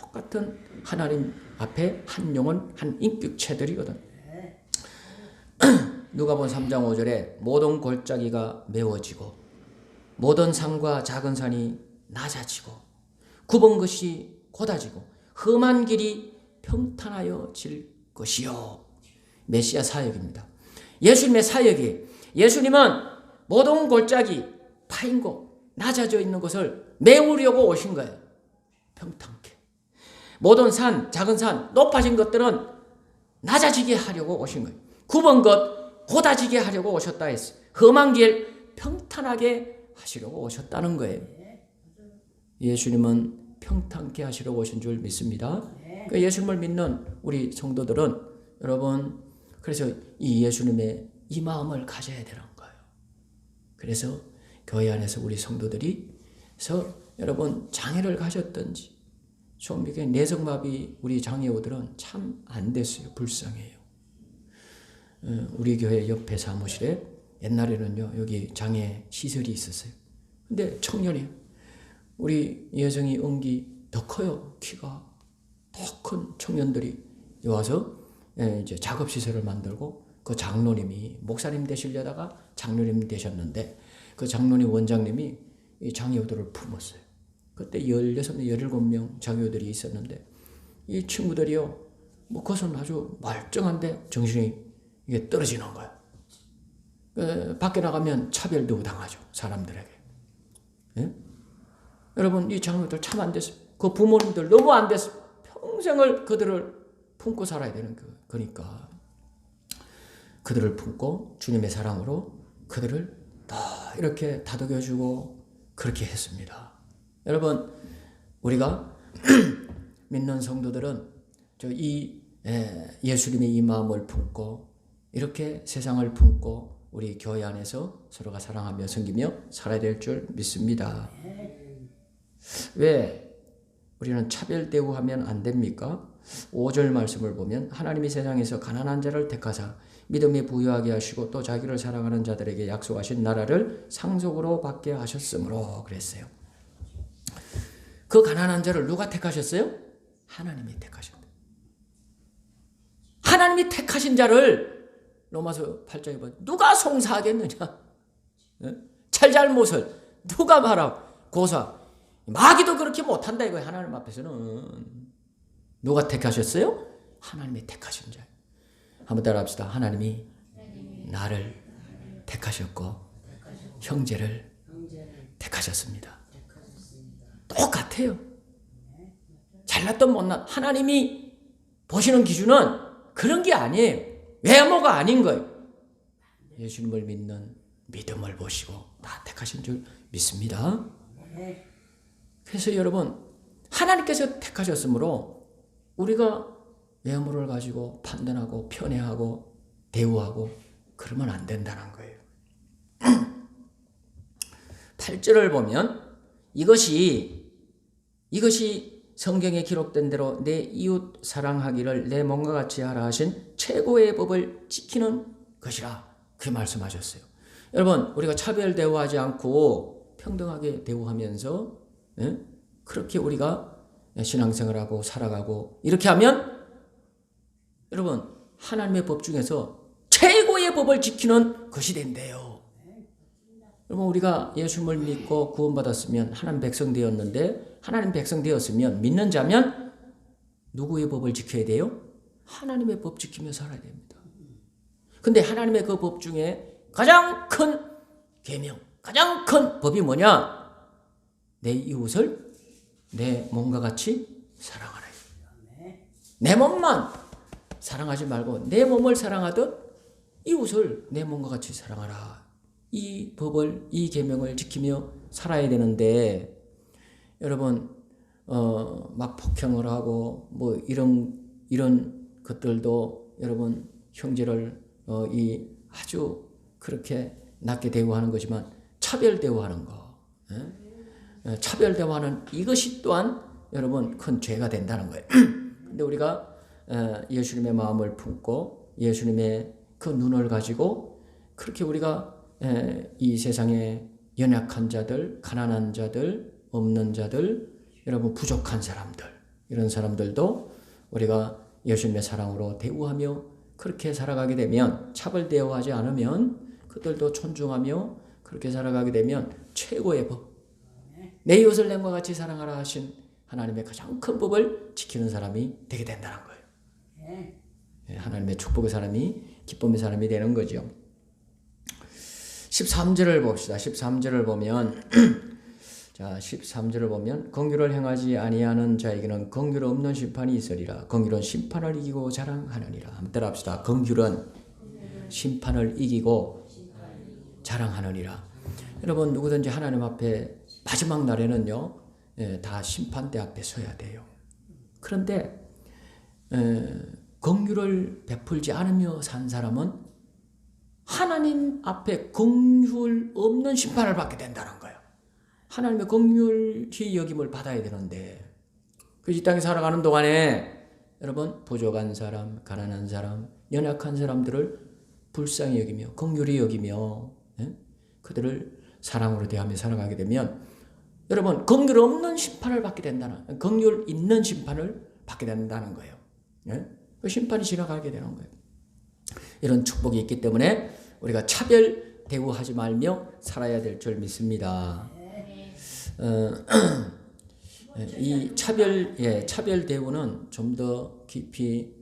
Speaker 1: 똑같은 하나님 앞에 한 영혼 한 인격체들이거든. 누가복음 3장 5절에 모든 골짜기가 메워지고 모든 산과 작은 산이 낮아지고 굽은 것이 곧아지고 험한 길이 평탄하여질 것이요. 메시아 사역입니다. 예수님의 사역이 예수님은 모든 골짜기 파인 곳 낮아져 있는 것을 메우려고 오신 거예요. 평탄케. 모든 산 작은 산 높아진 것들은 낮아지게 하려고 오신 거예요. 굽은 것 곧아지게 하려고 오셨다 했어요. 험한 길 평탄하게 하시려고 오셨다는 거예요. 예수님은 평탄케 하시려고 오신 줄 믿습니다. 그 예수님을 믿는 우리 성도들은 여러분 그래서 이 예수님의 이 마음을 가져야 되는 거예요. 그래서 교회 안에서 우리 성도들이 여러분 장애를 가졌든지 좀 이게 내성마비 우리 장애우들은 참 안 됐어요. 불쌍해요. 우리 교회 옆에 사무실에 옛날에는요 여기 장애 시설이 있었어요. 근데 청년이 우리 여정이 은기 더 커요. 키가 더 큰 청년들이 와서 이제 작업 시설을 만들고 그 장로님이 목사님 되시려다가 장로님 되셨는데 그 장로님 원장님이 이 장애우들을 품었어요. 그때 16명, 17명 장애우들이 있었는데 이 친구들이요 뭐 그것은 아주 멀쩡한데 정신이 이게 떨어지는 거예요. 밖에 나가면 차별도 당하죠. 사람들에게. 예? 여러분 이 장애우들 참 안 됐어요. 그 부모님들 너무 안 됐어요. 평생을 그들을 품고 살아야 되는 거니까 그들을 품고 주님의 사랑으로 그들을 다 이렇게 다독여주고 그렇게 했습니다. 여러분 우리가 믿는 성도들은 예수님의 이 마음을 품고 이렇게 세상을 품고 우리 교회 안에서 서로가 사랑하며 섬기며 살아야 될 줄 믿습니다. 왜 우리는 차별 대우하면 안 됩니까? 5절 말씀을 보면 하나님이 세상에서 가난한 자를 택하사 믿음에 부유하게 하시고 또 자기를 사랑하는 자들에게 약속하신 나라를 상속으로 받게 하셨으므로 그랬어요. 그 가난한 자를 누가 택하셨어요? 하나님이 택하셨다. 하나님이 택하신 자를 로마서 8장에 보면 누가 송사하겠느냐? 잘잘못을 누가 말하고 고사 마귀도 그렇게 못한다 이거예요. 하나님 앞에서는. 누가 택하셨어요? 하나님이 택하신 자. 한번 따라합시다. 하나님이 나를 택하셨고 형제를 택하셨습니다. 똑같아요. 잘났던 못난 하나님이 보시는 기준은 그런 게 아니에요. 외모가 아닌 거예요. 예수님을 믿는 믿음을 보시고 다 택하신 줄 믿습니다. 그래서 여러분 하나님께서 택하셨으므로 우리가 외모를 가지고 판단하고 편애하고 대우하고 그러면 안 된다는 거예요. 8절을 보면 이것이 성경에 기록된 대로 내 이웃 사랑하기를 내 몸과 같이 하라 하신 최고의 법을 지키는 것이라 그렇게 말씀하셨어요. 여러분 우리가 차별 대우하지 않고 평등하게 대우하면서 그렇게 우리가 신앙생활하고 살아가고 이렇게 하면 여러분 하나님의 법 중에서 최고의 법을 지키는 것이 된대요. 여러분 우리가 예수님을 믿고 구원받았으면 하나님 백성 되었는데 하나님 백성 되었으면 믿는 자면 누구의 법을 지켜야 돼요? 하나님의 법 지키며 살아야 됩니다. 근데 하나님의 그 법 중에 가장 큰 계명, 가장 큰 법이 뭐냐? 내 이웃을 내 몸과 같이 사랑하라. 내 몸만 사랑하지 말고 내 몸을 사랑하듯 이웃을 내 몸과 같이 사랑하라. 이 법을, 이 계명을 지키며 살아야 되는데 여러분 막 폭행을 하고 뭐 이런 것들도 여러분 형제를 이 아주 그렇게 낮게 대우하는 거지만 차별 대우하는 거, 차별 대우하는 이것이 또한 여러분 큰 죄가 된다는 거예요. 근데 우리가 예수님의 마음을 품고 예수님의 그 눈을 가지고 그렇게 우리가 이 세상에 연약한 자들, 가난한 자들, 없는 자들, 여러분 부족한 사람들 이런 사람들도 우리가 예수님의 사랑으로 대우하며 그렇게 살아가게 되면 차별 대우하지 않으면 그들도 존중하며 그렇게 살아가게 되면 최고의 법, 내 이웃을 내 몸과 같이 사랑하라 하신 하나님의 가장 큰 법을 지키는 사람이 되게 된다는 거예요. 하나님의 축복의 사람이, 기쁨의 사람이 되는 거죠. 13절을 봅시다. 13절을 보면 자, 13절을 보면 긍휼을 행하지 아니하는 자에게는 긍휼 없는 심판이 있으리라. 긍휼은 심판을 이기고 자랑하느니라. 한번 따라합시다. 긍휼은 심판을 이기고 자랑하느니라. 여러분 누구든지 하나님 앞에 마지막 날에는요, 다 심판대 앞에 서야 돼요. 그런데 긍휼을 베풀지 않으며 산 사람은 하나님 앞에 긍휼 없는 심판을 받게 된다는 거예요. 하나님의 긍휼히 여김을 받아야 되는데 이 땅에 살아가는 동안에 여러분 부족한 사람, 가난한 사람, 연약한 사람들을 불쌍히 여기며 긍휼히 여기며 그들을 사랑으로 대하며 살아가게 되면 여러분 긍휼 없는 심판을 받게 된다는, 긍휼 있는 심판을 받게 된다는 거예요. 그 심판이 지나가게 되는 거예요. 이런 축복이 있기 때문에 우리가 차별 대우하지 말며 살아야 될 줄 믿습니다. 이 차별 대우는 좀 더 깊이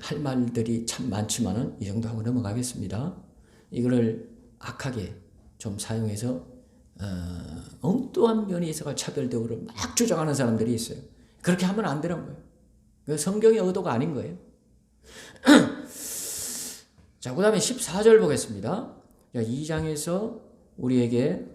Speaker 1: 할 말들이 참 많지만은 이 정도 하고 넘어가겠습니다. 이거를 악하게 좀 사용해서 엉뚱한 면이 있어가 차별 대우를 막 주장하는 사람들이 있어요. 그렇게 하면 안 되는 거예요. 그 성경의 의도가 아닌 거예요. 자, 그 다음에 14절 보겠습니다. 2장에서 우리에게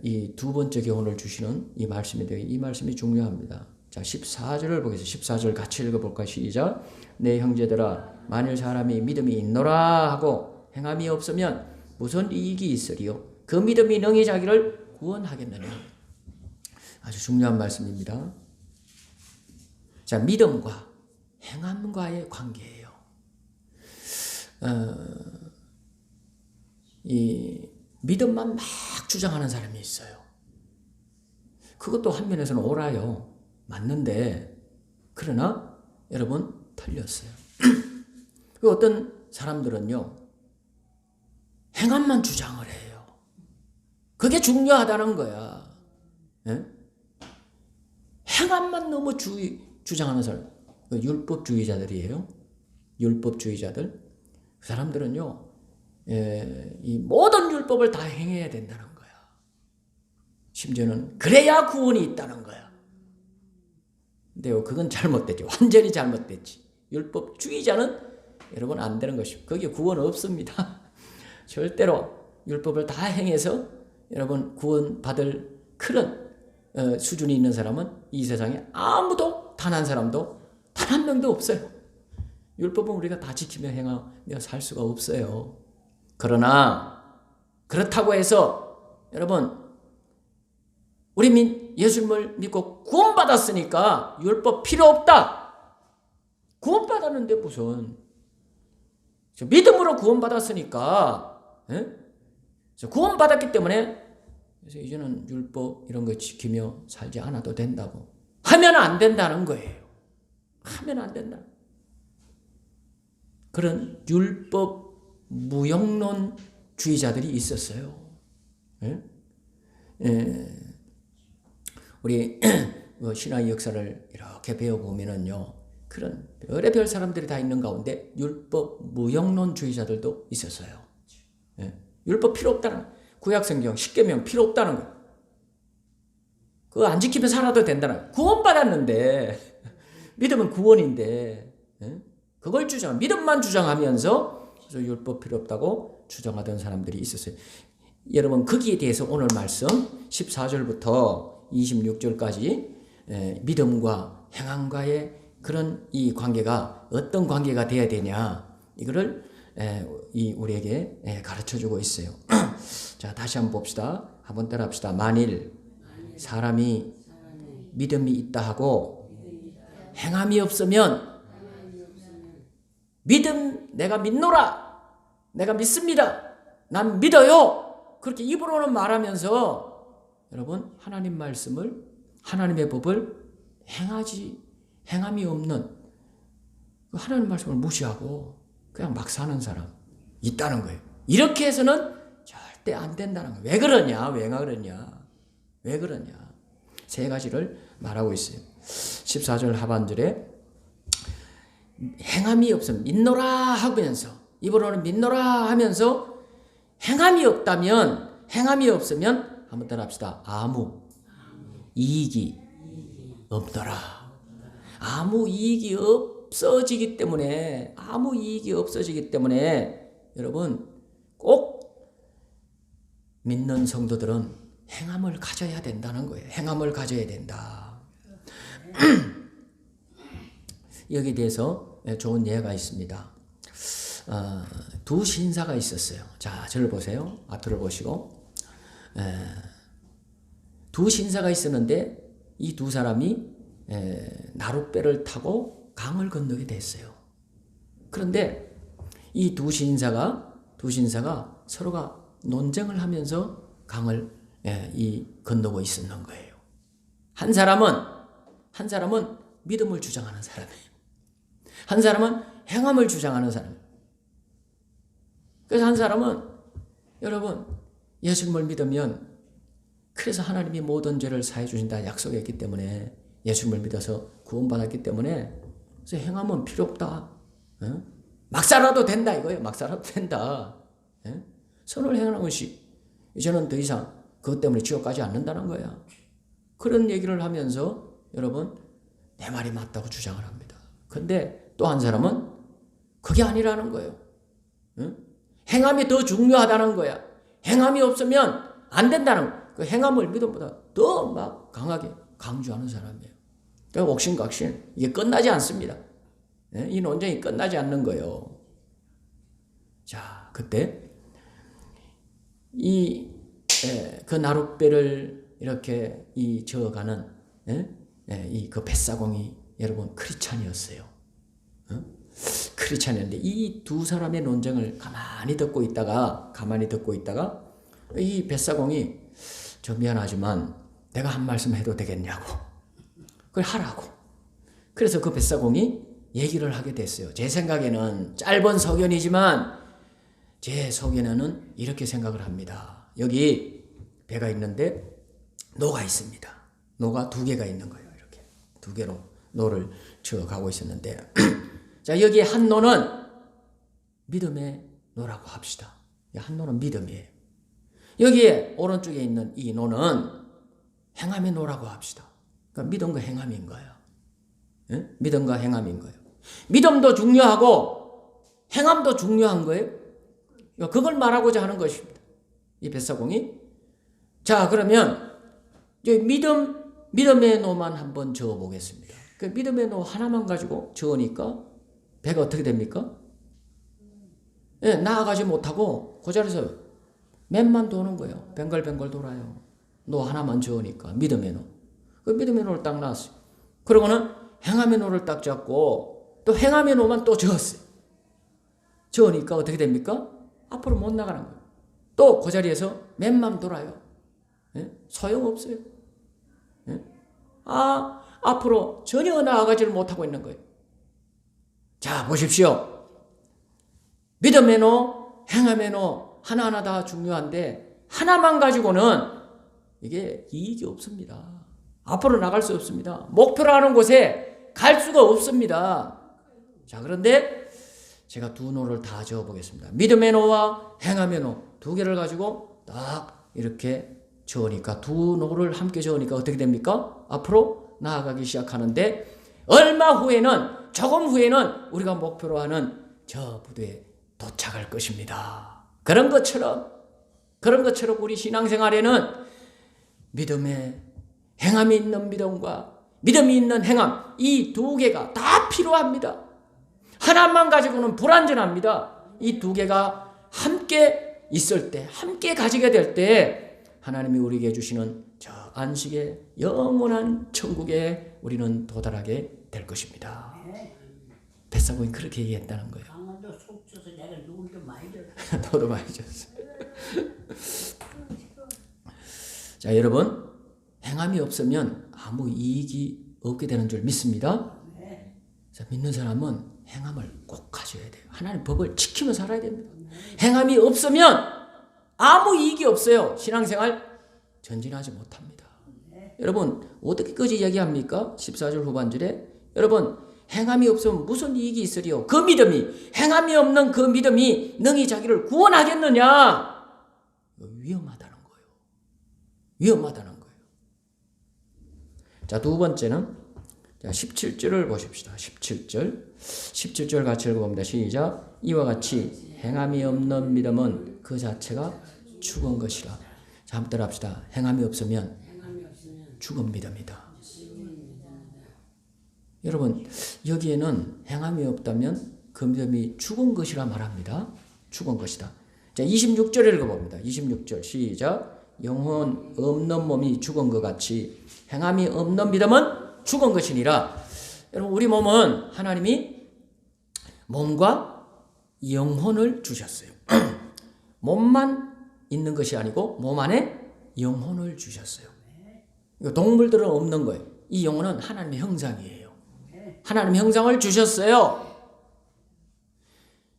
Speaker 1: 이 두 번째 교훈을 주시는 이 말씀인데 이 말씀이 중요합니다. 자, 14절을 보겠습니다. 14절 같이 읽어볼까요? 시작. 내 형제들아, 만일 사람이 믿음이 있노라 하고 행함이 없으면 무슨 이익이 있으리요? 그 믿음이 능히 자기를 구원하겠느냐? 아주 중요한 말씀입니다. 자, 믿음과 행함과의 관계예요. 이 믿음만 막 주장하는 사람이 있어요. 그것도 한면에서는 옳아요. 맞는데 그러나 여러분 틀렸어요. 그 어떤 사람들은요 행함만 주장을 해요. 그게 중요하다는 거야. 행함만 너무 주장하는 사람, 율법주의자들이에요. 율법주의자들. 그 사람들은요 이 모든 율법을 다 행해야 된다는 거야. 심지어는 그래야 구원이 있다는 거야. 근데요 그건 잘못됐죠. 완전히 잘못됐지. 율법주의자는 여러분 안 되는 것이고 거기에 구원 없습니다. 절대로 율법을 다 행해서 여러분 구원받을 그런 수준이 있는 사람은 이 세상에 아무도 단 한 사람도 단 한 명도 없어요. 율법은 우리가 다 지키며 행하며 살 수가 없어요. 그러나 그렇다고 해서 여러분 우리 예수님을 믿고 구원받았으니까 율법 필요 없다. 구원받았는데 무슨 믿음으로 구원받았으니까 구원받았기 때문에 그래서 이제는 율법 이런 거 지키며 살지 않아도 된다고. 하면 안 된다는 거예요. 하면 안 된다. 그런 율법 무용론주의자들이 있었어요. 예? 우리 신화의 역사를 이렇게 배워보면은요, 그런 별의별 사람들이 다 있는 가운데 율법 무용론주의자들도 있었어요. 예? 율법 필요 없다는, 구약성경 10계명 필요 없다는 거. 그거 안 지키면 살아도 된다는, 구원받았는데 믿음은 구원인데, 예? 그걸 믿음만 주장하면서 그래서 율법 필요 없다고 주장하던 사람들이 있었어요. 여러분, 거기에 대해서 오늘 말씀 14절부터 26절까지 믿음과 행함과의 그런 이 관계가 어떤 관계가 되어야 되냐, 이거를 우리에게 가르쳐주고 있어요. 자, 다시 한번 봅시다. 한번 따라합시다. 만일 사람이 믿음이 있다 하고 행함이 없으면, 믿음, 내가 믿노라, 내가 믿습니다, 난 믿어요, 그렇게 입으로는 말하면서 여러분 하나님 말씀을, 하나님의 법을 행함이 없는, 하나님 말씀을 무시하고 그냥 막 사는 사람 있다는 거예요. 이렇게 해서는 절대 안 된다는 거예요. 왜 그러냐? 세 가지를 말하고 있어요. 14절 하반절에 행함이 없으면, 믿노라 하면서, 입으로는 믿노라 하면서 행함이 없으면 한번 따라합시다. 아무 이익이 없더라. 아무 이익이 없어지기 때문에 여러분 꼭 믿는 성도들은 행함을 가져야 된다는 거예요. 행함을 가져야 된다. 여기에 대해서 좋은 예가 있습니다. 두 신사가 있었어요. 자, 저를 보세요. 앞을 보시고. 두 신사가 있었는데 이 두 사람이 나룻배를 타고 강을 건너게 됐어요. 그런데 이 두 신사가 서로가 논쟁을 하면서 강을 건너고 있었는 거예요. 한 사람은 믿음을 주장하는 사람이에요. 한 사람은 행함을 주장하는 사람이에요. 그래서 한 사람은, 여러분, 예수님을 믿으면, 그래서 하나님이 모든 죄를 사해 주신다 약속했기 때문에, 예수님을 믿어서 구원받았기 때문에, 그래서 행함은 필요 없다. 막 살아도 된다 이거예요. 막 살아도 된다. 선을 행하는 것이 이제는 더 이상 그것 때문에 지옥 가지 않는다는 거야. 그런 얘기를 하면서 여러분 내 말이 맞다고 주장을 합니다. 근데 또 한 사람은 그게 아니라는 거예요. 행함이 더 중요하다는 거야. 행함이 없으면 안 된다는 거야. 그 행함을 믿음보다 더 막 강하게 강조하는 사람이에요. 그러니까 옥신각신, 이게 끝나지 않습니다. 이 논쟁이 끝나지 않는 거예요. 자, 그때 그 나룻배를 이렇게 저어가는 그 뱃사공이 여러분 크리스찬이었어요. 크리스찬이었는데 이 두 사람의 논쟁을 가만히 듣고 있다가 이 뱃사공이, 저 미안하지만 내가 한 말씀 해도 되겠냐고, 그걸 하라고. 그래서 그 뱃사공이 얘기를 하게 됐어요. 제 생각에는, 짧은 소견이지만 제 소견에는 이렇게 생각을 합니다. 여기 배가 있는데 노가 있습니다. 노가 두 개가 있는 거예요. 이렇게 두 개로 노를 저어가고 있었는데 자, 여기 한 노는 믿음의 노라고 합시다. 한 노는 믿음이에요. 여기에 오른쪽에 있는 이 노는 행함의 노라고 합시다. 그러니까 믿음과 행함인 거예요. 믿음과 행함인 거예요. 믿음도 중요하고 행함도 중요한 거예요. 그걸 말하고자 하는 것입니다. 이 뱃사공이. 자, 그러면 믿음의 노만 한번 저어 보겠습니다. 그 믿음의 노 하나만 가지고 저으니까 배가 어떻게 됩니까? 나아가지 못하고 그 자리에서 맨만 도는 거예요. 뱅글뱅글 돌아요. 노 하나만 저으니까, 믿음의 노. 그 믿음의 노를 딱 놨어요. 그러고는 행함의 노를 딱 잡고 또 행함의 노만 또 저었어요. 저으니까 어떻게 됩니까? 앞으로 못 나가는 거예요. 또 그 자리에서 맨만 돌아요. 소용없어요. 앞으로 전혀 나아가지를 못하고 있는 거예요. 자, 보십시오. 믿음의 노, 행함의 노 하나하나 다 중요한데 하나만 가지고는 이게 이익이 없습니다. 앞으로 나갈 수 없습니다. 목표로 하는 곳에 갈 수가 없습니다. 자, 그런데 제가 두 노를 다 저어보겠습니다. 믿음의 노와 행함의 노 두 개를 가지고 딱 이렇게 저으니까 두 노를 함께 저으니까 어떻게 됩니까? 앞으로 나아가기 시작하는데 얼마 후에는 조금 후에는 우리가 목표로 하는 저 부두에 도착할 것입니다. 그런 것처럼 우리 신앙생활에는 믿음의 행함이 있는 믿음과 믿음이 있는 행함 이 두 개가 다 필요합니다. 하나만 가지고는 불완전합니다. 이 두 개가 함께 있을 때 함께 가지게 될 때 하나님이 우리에게 주시는 저 안식의 영원한 천국에 우리는 도달하게 될 것입니다. 뱃사공이 그렇게 얘기했다는 거예요.
Speaker 2: 강원도 속초서 내가 누굴 좀 많이 줬어.
Speaker 1: 너도 많이 줬어. 자, 여러분 행함이 없으면 아무 이익이 없게 되는 줄 믿습니다. 자, 믿는 사람은 행함을 꼭 가져야 돼요. 하나님 법을 지키며 살아야 됩니다. 행함이 없으면 아무 이익이 없어요. 신앙생활 전진하지 못합니다. 여러분 어떻게까지 얘기합니까? 14절 후반절에 여러분 행함이 없으면 무슨 이익이 있으리요? 그 믿음이 행함이 없는 그 믿음이 능히 자기를 구원하겠느냐? 위험하다는 거예요. 위험하다는 거예요. 자, 두 번째는 자, 17절을 보십시다. 17절 같이 읽어봅니다. 시작. 이와 같이 행함이 없는 믿음은 그 자체가 죽은 것이라. 자, 한번 따라합시다. 행함이 없으면 죽은 믿음이다. 여러분 여기에는 행함이 없다면 그 믿음이 죽은 것이라 말합니다. 죽은 것이다. 자, 26절 읽어봅니다. 26절 시작. 영혼 없는 몸이 죽은 것 같이 행함이 없는 믿음은 죽은 것이니라. 여러분 우리 몸은 하나님이 몸과 영혼을 주셨어요. 몸만 있는 것이 아니고 몸 안에 영혼을 주셨어요. 동물들은 없는 거예요. 이 영혼은 하나님의 형상이에요. 하나님의 형상을 주셨어요.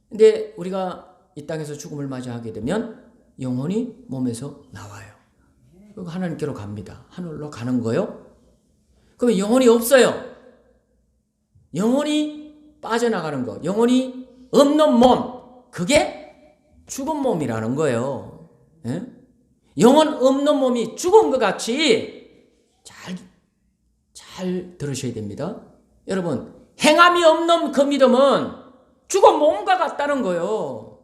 Speaker 1: 근데 우리가 이 땅에서 죽음을 맞이하게 되면 영혼이 몸에서 나와요. 그리고 하나님께로 갑니다. 하늘로 가는 거예요. 그러면 영혼이 없어요. 영혼이 빠져나가는 거, 영혼이 없는 몸, 그게 죽은 몸이라는 거예요. 예? 영혼 없는 몸이 죽은 것 같이 잘 들으셔야 됩니다. 여러분, 행함이 없는 그 믿음은 죽은 몸과 같다는 거예요.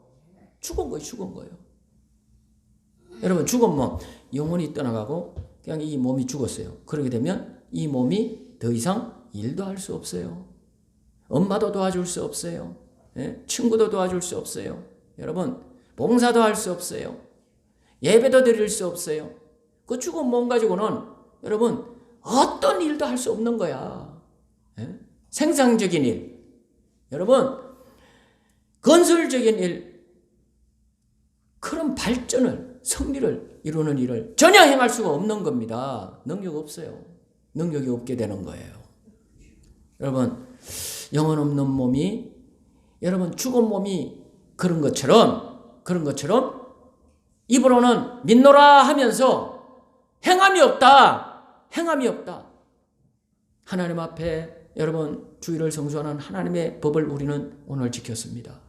Speaker 1: 죽은 거예요. 여러분, 죽은 몸, 영혼이 떠나가고 그냥 이 몸이 죽었어요. 그러게 되면 이 몸이 더 이상 일도 할 수 없어요. 엄마도 도와줄 수 없어요. 예? 친구도 도와줄 수 없어요. 여러분, 봉사도 할 수 없어요. 예배도 드릴 수 없어요. 그 죽은 몸 가지고는 여러분 어떤 일도 할 수 없는 거야. 예? 생산적인 일, 여러분 건설적인 일, 그런 발전을 성리를 이루는 일을 전혀 행할 수가 없는 겁니다. 능력 없어요. 능력이 없게 되는 거예요. 여러분 영혼 없는 몸이 여러분 죽은 몸이 그런 것처럼 입으로는 믿노라 하면서 행함이 없다. 하나님 앞에 여러분 주일을 성수하는 하나님의 법을 우리는 오늘 지켰습니다.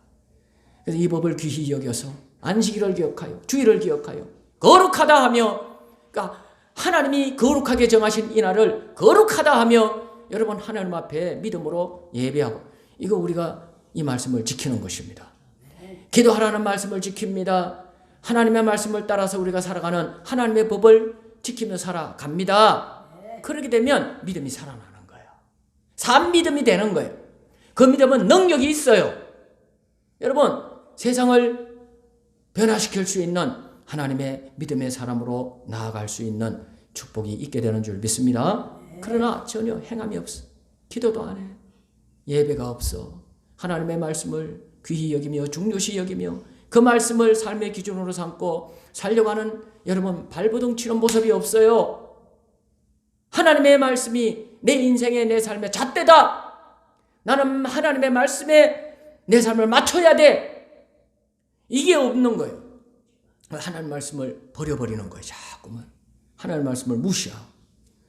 Speaker 1: 그래서 이 법을 귀히 여겨서 안식일을 기억하여 주일을 기억하여 거룩하다 하며, 그러니까 하나님이 거룩하게 정하신 이 날을 거룩하다 하며 여러분 하나님 앞에 믿음으로 예배하고, 이거 우리가 이 말씀을 지키는 것입니다. 기도하라는 말씀을 지킵니다. 하나님의 말씀을 따라서 우리가 살아가는 하나님의 법을 지키며 살아갑니다. 그렇게 되면 믿음이 살아나는 거예요. 산 믿음이 되는 거예요. 그 믿음은 능력이 있어요. 여러분 세상을 변화시킬 수 있는 하나님의 믿음의 사람으로 나아갈 수 있는 축복이 있게 되는 줄 믿습니다. 그러나 전혀 행함이 없어. 기도도 안 해. 예배가 없어. 하나님의 말씀을 귀히 여기며 중요시 여기며 그 말씀을 삶의 기준으로 삼고 살려고 하는 여러분 발버둥 치는 모습이 없어요. 하나님의 말씀이 내 인생의 내 삶의 잣대다. 나는 하나님의 말씀에 내 삶을 맞춰야 돼. 이게 없는 거예요. 하나님 말씀을 버려버리는 거예요. 자꾸만 하나님 말씀을 무시하고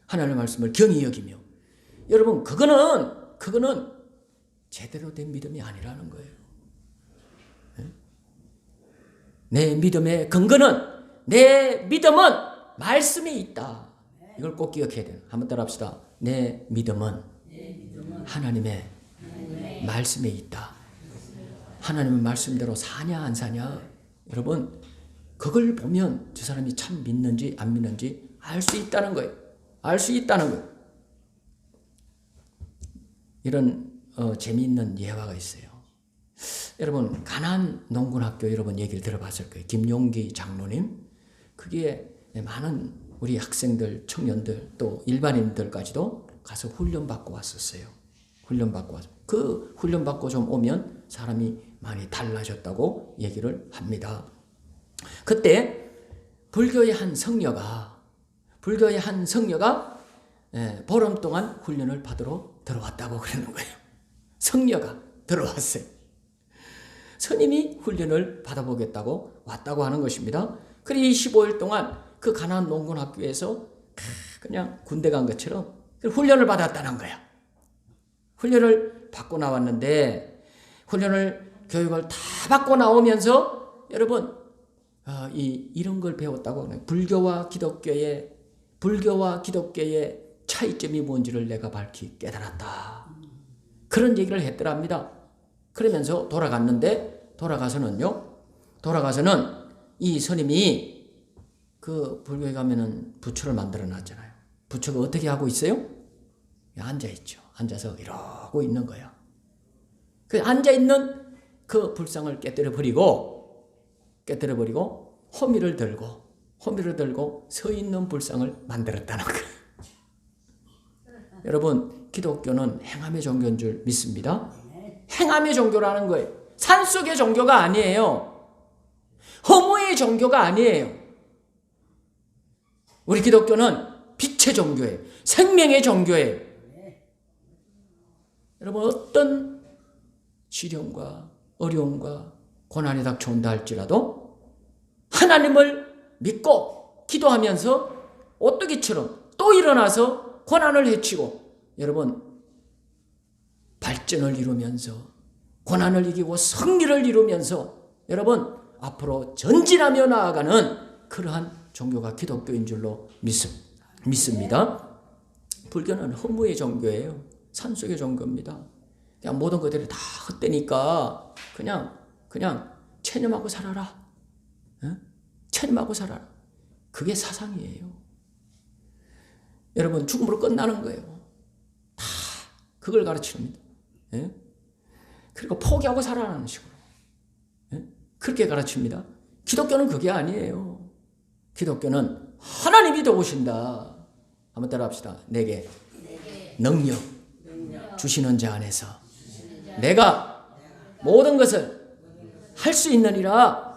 Speaker 1: 하나님 말씀을 경히 여기며, 여러분 그거는 제대로 된 믿음이 아니라는 거예요. 내 믿음의 근거는, 내 믿음은 말씀이 있다. 이걸 꼭 기억해야 돼요. 한번 따라합시다. 내 믿음은 하나님의 말씀에 있다. 하나님의 말씀대로 사냐 안 사냐, 여러분 그걸 보면 저 사람이 참 믿는지 안 믿는지 알 수 있다는 거예요. 알 수 있다는 거예요. 이런 재미있는 예화가 있어요. 여러분 가나안 농군학교 여러분 얘기를 들어봤을 거예요. 김용기 장로님, 그게 많은 우리 학생들, 청년들 또 일반인들까지도 가서 훈련받고 왔었어요. 훈련받고 와서 그 훈련받고 좀 오면 사람이 많이 달라졌다고 얘기를 합니다. 그때 불교의 한 성녀가 보름 동안 훈련을 받으러 들어왔다고 그러는 거예요. 성녀가 들어왔어요. 스님이 훈련을 받아보겠다고 왔다고 하는 것입니다. 그리고 25일 동안 그 가나안 농군학교에서 그냥 군대 간 것처럼 훈련을 받았다는 거야. 훈련을 받고 나왔는데, 교육을 다 받고 나오면서 여러분 이런 걸 배웠다고 하네요. 불교와 기독교의 차이점이 뭔지를 내가 밝히 깨달았다. 그런 얘기를 했더랍니다. 그러면서 돌아가서는 이 스님이 그 불교에 가면은 부처를 만들어 놨잖아요. 부처가 어떻게 하고 있어요? 앉아있죠. 앉아서 이러고 있는 거야. 그 앉아있는 그 불상을 깨뜨려 버리고 호미를 들고 서 있는 불상을 만들었다는 거예요. 여러분 기독교는 행함의 종교인 줄 믿습니다. 행함의 종교라는 거예요. 산속의 종교가 아니에요. 허무의 종교가 아니에요. 우리 기독교는 빛의 종교예요. 생명의 종교예요. 여러분 어떤 시련과 어려움과 고난이 닥쳐온다 할지라도 하나님을 믿고 기도하면서 오뚜기처럼 또 일어나서 고난을 헤치고, 여러분 발전을 이루면서 고난을 이기고 승리를 이루면서 여러분 앞으로 전진하며 나아가는 그러한 종교가 기독교인 줄로 믿습니다. 불교는 허무의 종교예요. 산속의 종교입니다. 그냥 모든 것들이 다 헛되니까 그냥 체념하고 살아라. 체념하고 살아라. 그게 사상이에요. 여러분 죽음으로 끝나는 거예요. 다 그걸 가르치는 겁니다. 그리고 포기하고 살아라는 식으로 그렇게 가르칩니다. 기독교는 그게 아니에요. 기독교는 하나님이 도우신다. 한번 따라합시다. 내게 능력 주시는 자 안에서 내가 모든 것을 할 수 있느니라.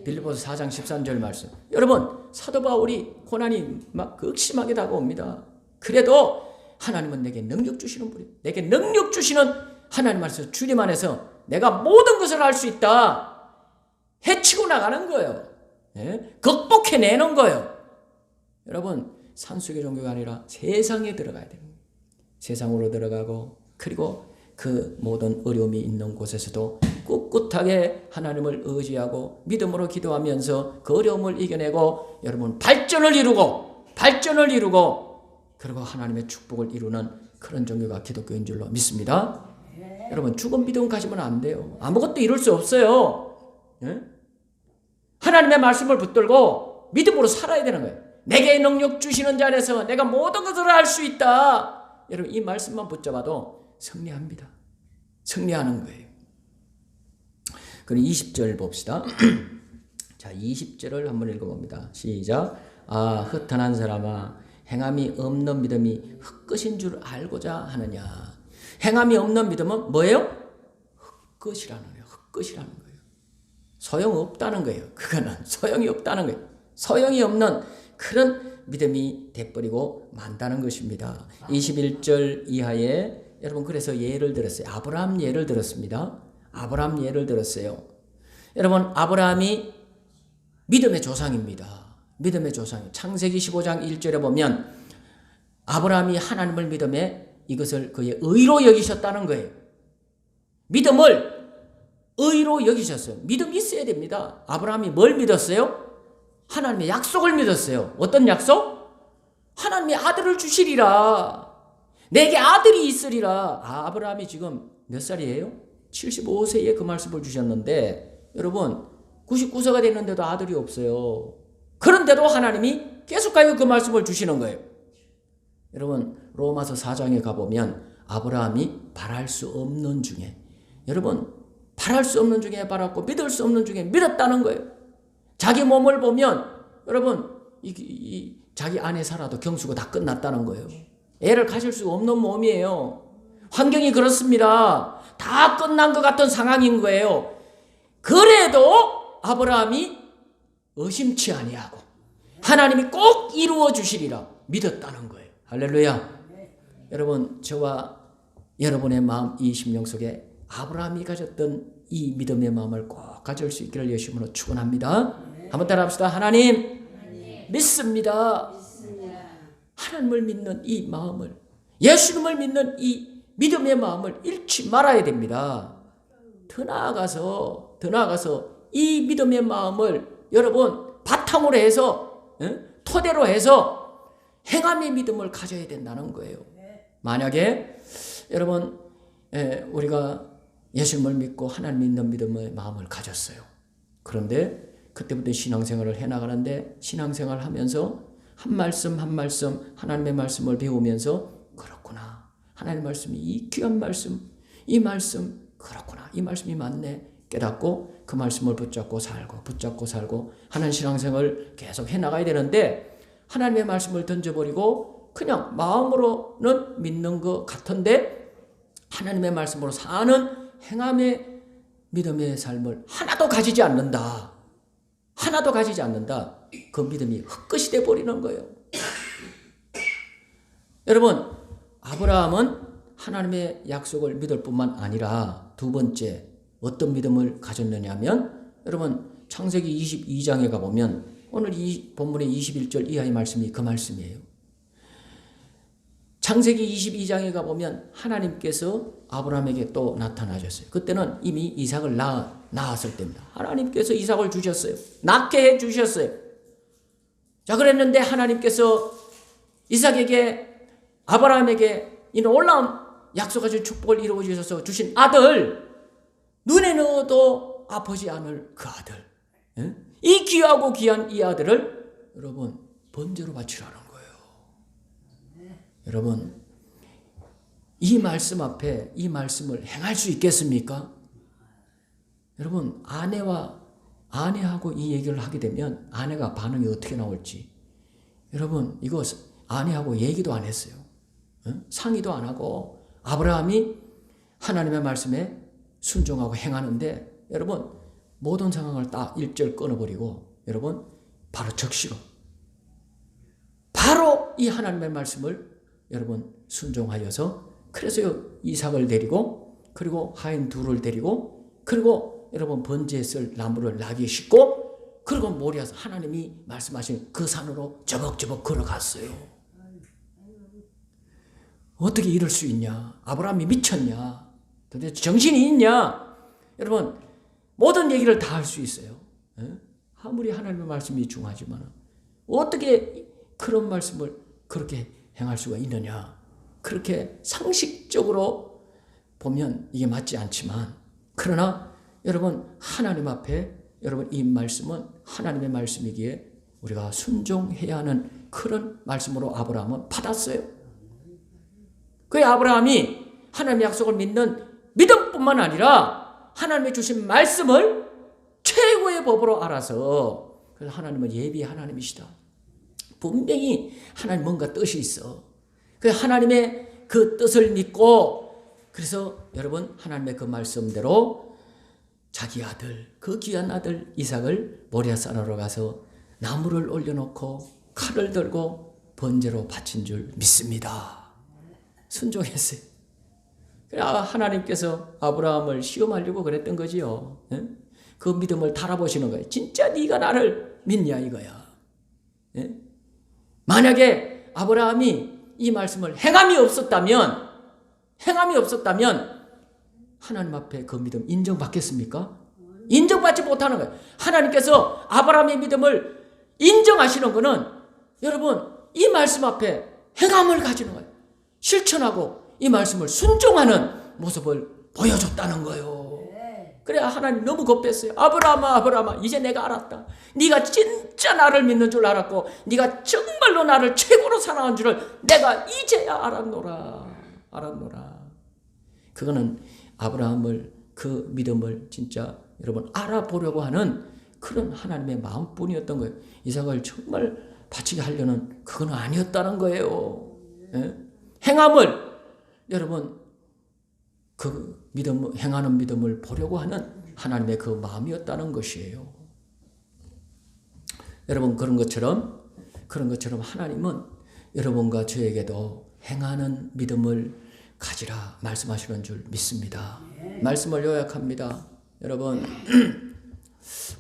Speaker 1: 빌립보서 4장 13절 말씀. 여러분 사도 바울이 고난이 막 극심하게 다가옵니다. 그래도 하나님은 내게 능력 주시는 분이, 내게 능력 주시는 하나님 안에서, 주님 안에서 내가 모든 것을 할 수 있다. 해치고 나가는 거예요. 극복해내는 거예요. 여러분 산속의 종교가 아니라 세상에 들어가야 됩니다. 세상으로 들어가고, 그리고 그 모든 어려움이 있는 곳에서도 꿋꿋하게 하나님을 의지하고 믿음으로 기도하면서 그 어려움을 이겨내고 여러분 발전을 이루고 그리고 하나님의 축복을 이루는 그런 종교가 기독교인 줄로 믿습니다. 여러분 죽은 믿음 가지면 안 돼요. 아무것도 이룰 수 없어요. 하나님의 말씀을 붙들고 믿음으로 살아야 되는 거예요. 내게 능력 주시는 자 안에서 내가 모든 것을 할 수 있다. 여러분 이 말씀만 붙잡아도 승리합니다. 승리하는 거예요. 그리고 20절 봅시다. 자, 20절을 한번 읽어봅니다. 시작. 아, 흩어난 사람아, 행함이 없는 믿음이 흙것인 줄 알고자 하느냐. 행함이 없는 믿음은 뭐예요? 흙것이라는 거예요. 흙것이라는 거예요. 소용없다는 거예요. 그거는 소용이 없다는 거예요. 소용이 없는 그런 믿음이 돼버리고 만다는 것입니다. 21절 이하에 여러분 그래서 예를 들었어요. 아브라함 예를 들었습니다. 아브라함 예를 들었어요. 여러분 아브라함이 믿음의 조상입니다. 믿음의 조상. 창세기 15장 1절에 보면 아브라함이 하나님을 믿음에 이것을 그의 의로 여기셨다는 거예요. 믿음을 의로 여기셨어요. 믿음이 있어야 됩니다. 아브라함이 뭘 믿었어요? 하나님의 약속을 믿었어요. 어떤 약속? 하나님의 아들을 주시리라. 내게 아들이 있으리라. 아브라함이 지금 몇 살이에요? 75세에 그 말씀을 주셨는데 여러분 99세가 됐는데도 아들이 없어요. 그런데도 하나님이 계속하여 그 말씀을 주시는 거예요. 여러분 로마서 4장에 가보면 아브라함이 바랄 수 없는 중에 여러분 바랄 수 없는 중에 바랐고 믿을 수 없는 중에 믿었다는 거예요. 자기 몸을 보면 여러분 자기 안에 살아도 경수가 다 끝났다는 거예요. 애를 가질 수 없는 몸이에요. 환경이 그렇습니다. 다 끝난 것 같은 상황인 거예요. 그래도 아브라함이 의심치 아니하고 하나님이 꼭 이루어 주시리라 믿었다는 거예요. 할렐루야. 여러분 저와 여러분의 마음 이 심령 속에 아브라함이 가졌던 이 믿음의 마음을 꼭 가질 수 있기를 예수님으로 축원합니다. 한번 따라합시다. 하나님 믿습니다. 하나님을 믿는 이 마음을 예수님을 믿는 이 믿음의 마음을 잃지 말아야 됩니다. 더 나아가서 이 믿음의 마음을 여러분 바탕으로 해서 토대로 해서 행함의 믿음을 가져야 된다는 거예요. 만약에 여러분 우리가 예수님을 믿고 하나님 믿는 믿음의 마음을 가졌어요. 그런데 그때부터 신앙생활을 해나가는데 신앙생활을 하면서 한 말씀 한 말씀 하나님의 말씀을 배우면서 그렇구나. 하나님의 말씀이 이 귀한 말씀 이 말씀 그렇구나. 이 말씀이 맞네. 깨닫고 그 말씀을 붙잡고 살고 하나님 신앙생활을 계속 해나가야 되는데 하나님의 말씀을 던져버리고 그냥 마음으로는 믿는 것 같은데 하나님의 말씀으로 사는 행함의 믿음의 삶을 하나도 가지지 않는다. 그 믿음이 헛것이 되어버리는 거예요. 여러분 아브라함은 하나님의 약속을 믿을 뿐만 아니라 두 번째 어떤 믿음을 가졌느냐 하면 여러분 창세기 22장에 가보면 오늘 이 본문의 21절 이하의 말씀이 그 말씀이에요. 창세기 22장에 가보면 하나님께서 아브라함에게 또 나타나셨어요. 그때는 이미 이삭을 낳았을 때입니다. 하나님께서 이삭을 주셨어요. 낳게 해주셨어요. 자 그랬는데 하나님께서 이삭에게 아브라함에게 이 놀라운 약속하신 축복을 이루어 주셔서 주신 아들 눈에 넣어도 아프지 않을 그 아들 이 귀하고 귀한 이 아들을 여러분 번제로 바치라는 거예요. 여러분 이 말씀 앞에 이 말씀을 행할 수 있겠습니까? 여러분 아내하고 이 얘기를 하게 되면 아내가 반응이 어떻게 나올지 여러분 이거 아내하고 얘기도 안 했어요. 상의도 안 하고 아브라함이 하나님의 말씀에 순종하고 행하는데 여러분 모든 상황을 딱 일절 끊어버리고 여러분 바로 적시로 바로 이 하나님의 말씀을 여러분 순종하여서 그래서 이삭을 데리고 그리고 하인 둘을 데리고 그리고 여러분 번제에 쓸 나무를 나귀에 싣고 그리고 모리아서 하나님이 말씀하신 그 산으로 저벅저벅 걸어갔어요. 어떻게 이럴 수 있냐? 아브라함이 미쳤냐? 도대체 정신이 있냐? 여러분 모든 얘기를 다 할 수 있어요. 아무리 하나님의 말씀이 중하지만 어떻게 그런 말씀을 그렇게 행할 수가 있느냐? 그렇게 상식적으로 보면 이게 맞지 않지만 그러나 여러분 하나님 앞에 여러분 이 말씀은 하나님의 말씀이기에 우리가 순종해야 하는 그런 말씀으로 아브라함은 받았어요. 그 아브라함이 하나님의 약속을 믿는 믿음뿐만 아니라 하나님의 주신 말씀을 최고의 법으로 알아서 그래서 하나님은 예비의 하나님이시다. 분명히 하나님 뭔가 뜻이 있어. 그 하나님의 그 뜻을 믿고 그래서 여러분 하나님의 그 말씀대로 자기 아들, 그 귀한 아들 이삭을 모리아 산으로 가서 나무를 올려놓고 칼을 들고 번제로 바친 줄 믿습니다. 순종했어요. 그래 하나님께서 아브라함을 시험하려고 그랬던 거지요. 예? 그 믿음을 달아보시는 거예요. 진짜 네가 나를 믿냐 이거야. 예? 만약에 아브라함이 이 말씀을 행함이 없었다면 하나님 앞에 그 믿음 인정받겠습니까? 인정받지 못하는 거예요. 하나님께서 아브라함의 믿음을 인정하시는 것은 여러분 이 말씀 앞에 행함을 가지는 거예요. 실천하고 이 말씀을 순종하는 모습을 보여줬다는 거예요. 그래야 하나님 너무 겁했어요. 아브라함아 이제 내가 알았다. 네가 진짜 나를 믿는 줄 알았고 네가 정말로 나를 최고로 사랑한 줄을 내가 이제야 알았노라. 그거는 아브라함을 그 믿음을 진짜 여러분 알아보려고 하는 그런 하나님의 마음뿐이었던 거예요. 이삭을 정말 바치게 하려는 그건 아니었다는 거예요. 예? 행함을 여러분 그 믿음 행하는 믿음을 보려고 하는 하나님의 그 마음이었다는 것이에요. 여러분 그런 것처럼 하나님은 여러분과 저에게도 행하는 믿음을 가지라 말씀하시는 줄 믿습니다. 말씀을 요약합니다. 여러분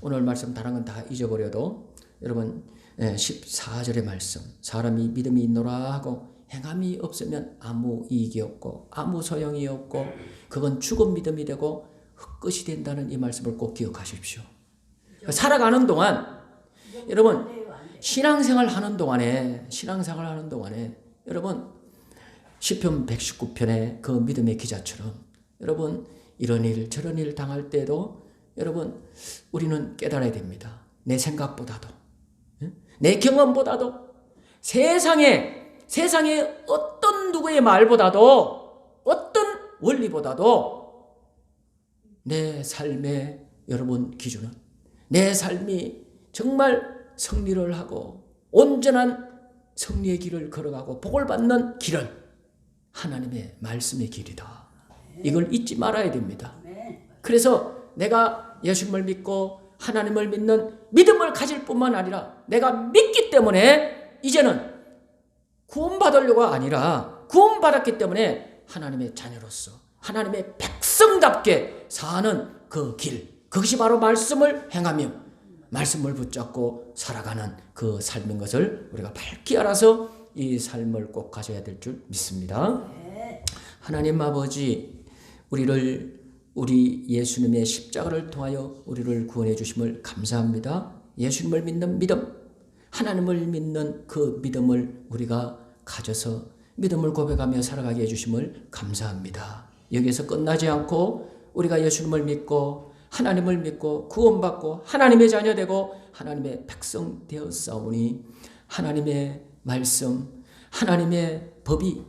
Speaker 1: 오늘 말씀 다른 건 다 잊어버려도 여러분 14절의 말씀 사람이 믿음이 있노라 하고 행함이 없으면 아무 이익이 없고 아무 소용이 없고 그건 죽은 믿음이 되고 헛것이 된다는 이 말씀을 꼭 기억하십시오. 살아가는 동안 여러분 신앙생활 하는 동안에 여러분 시편 119편의 그 믿음의 기자처럼 여러분 이런 일 저런 일 당할 때도 여러분 우리는 깨달아야 됩니다. 내 생각보다도 내 경험보다도 세상에 어떤 누구의 말보다도 어떤 원리보다도 내 삶의 여러분 기준은 내 삶이 정말 승리를 하고 온전한 승리의 길을 걸어가고 복을 받는 길은 하나님의 말씀의 길이다. 이걸 잊지 말아야 됩니다. 그래서 내가 예수님을 믿고 하나님을 믿는 믿음을 가질 뿐만 아니라 내가 믿기 때문에 이제는 구원받으려고가 아니라 구원받았기 때문에 하나님의 자녀로서 하나님의 백성답게 사는 그 길, 그것이 바로 말씀을 행하며 말씀을 붙잡고 살아가는 그 삶인 것을 우리가 밝히 알아서 이 삶을 꼭 가져야 될 줄 믿습니다. 하나님 아버지 우리 예수님의 십자가를 통하여 우리를 구원해 주심을 감사합니다. 예수님을 믿는 믿음, 하나님을 믿는 그 믿음을 우리가 가져서 믿음을 고백하며 살아가게 해주심을 감사합니다. 여기서 끝나지 않고 우리가 예수님을 믿고 하나님을 믿고 구원받고 하나님의 자녀 되고 하나님의 백성 되었사오니 하나님의 말씀, 하나님의 법이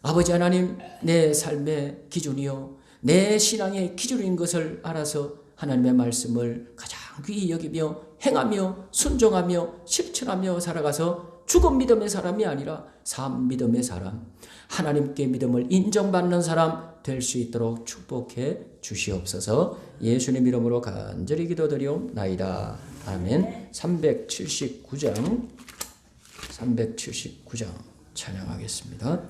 Speaker 1: 아버지 하나님 내 삶의 기준이요 내 신앙의 기준인 것을 알아서 하나님의 말씀을 가장 귀히 여기며 행하며 순종하며 실천하며 살아가서 죽은 믿음의 사람이 아니라 산 믿음의 사람, 하나님께 믿음을 인정받는 사람 될 수 있도록 축복해 주시옵소서. 예수님 이름으로 간절히 기도드리옵나이다. 아멘. 379장 찬양하겠습니다.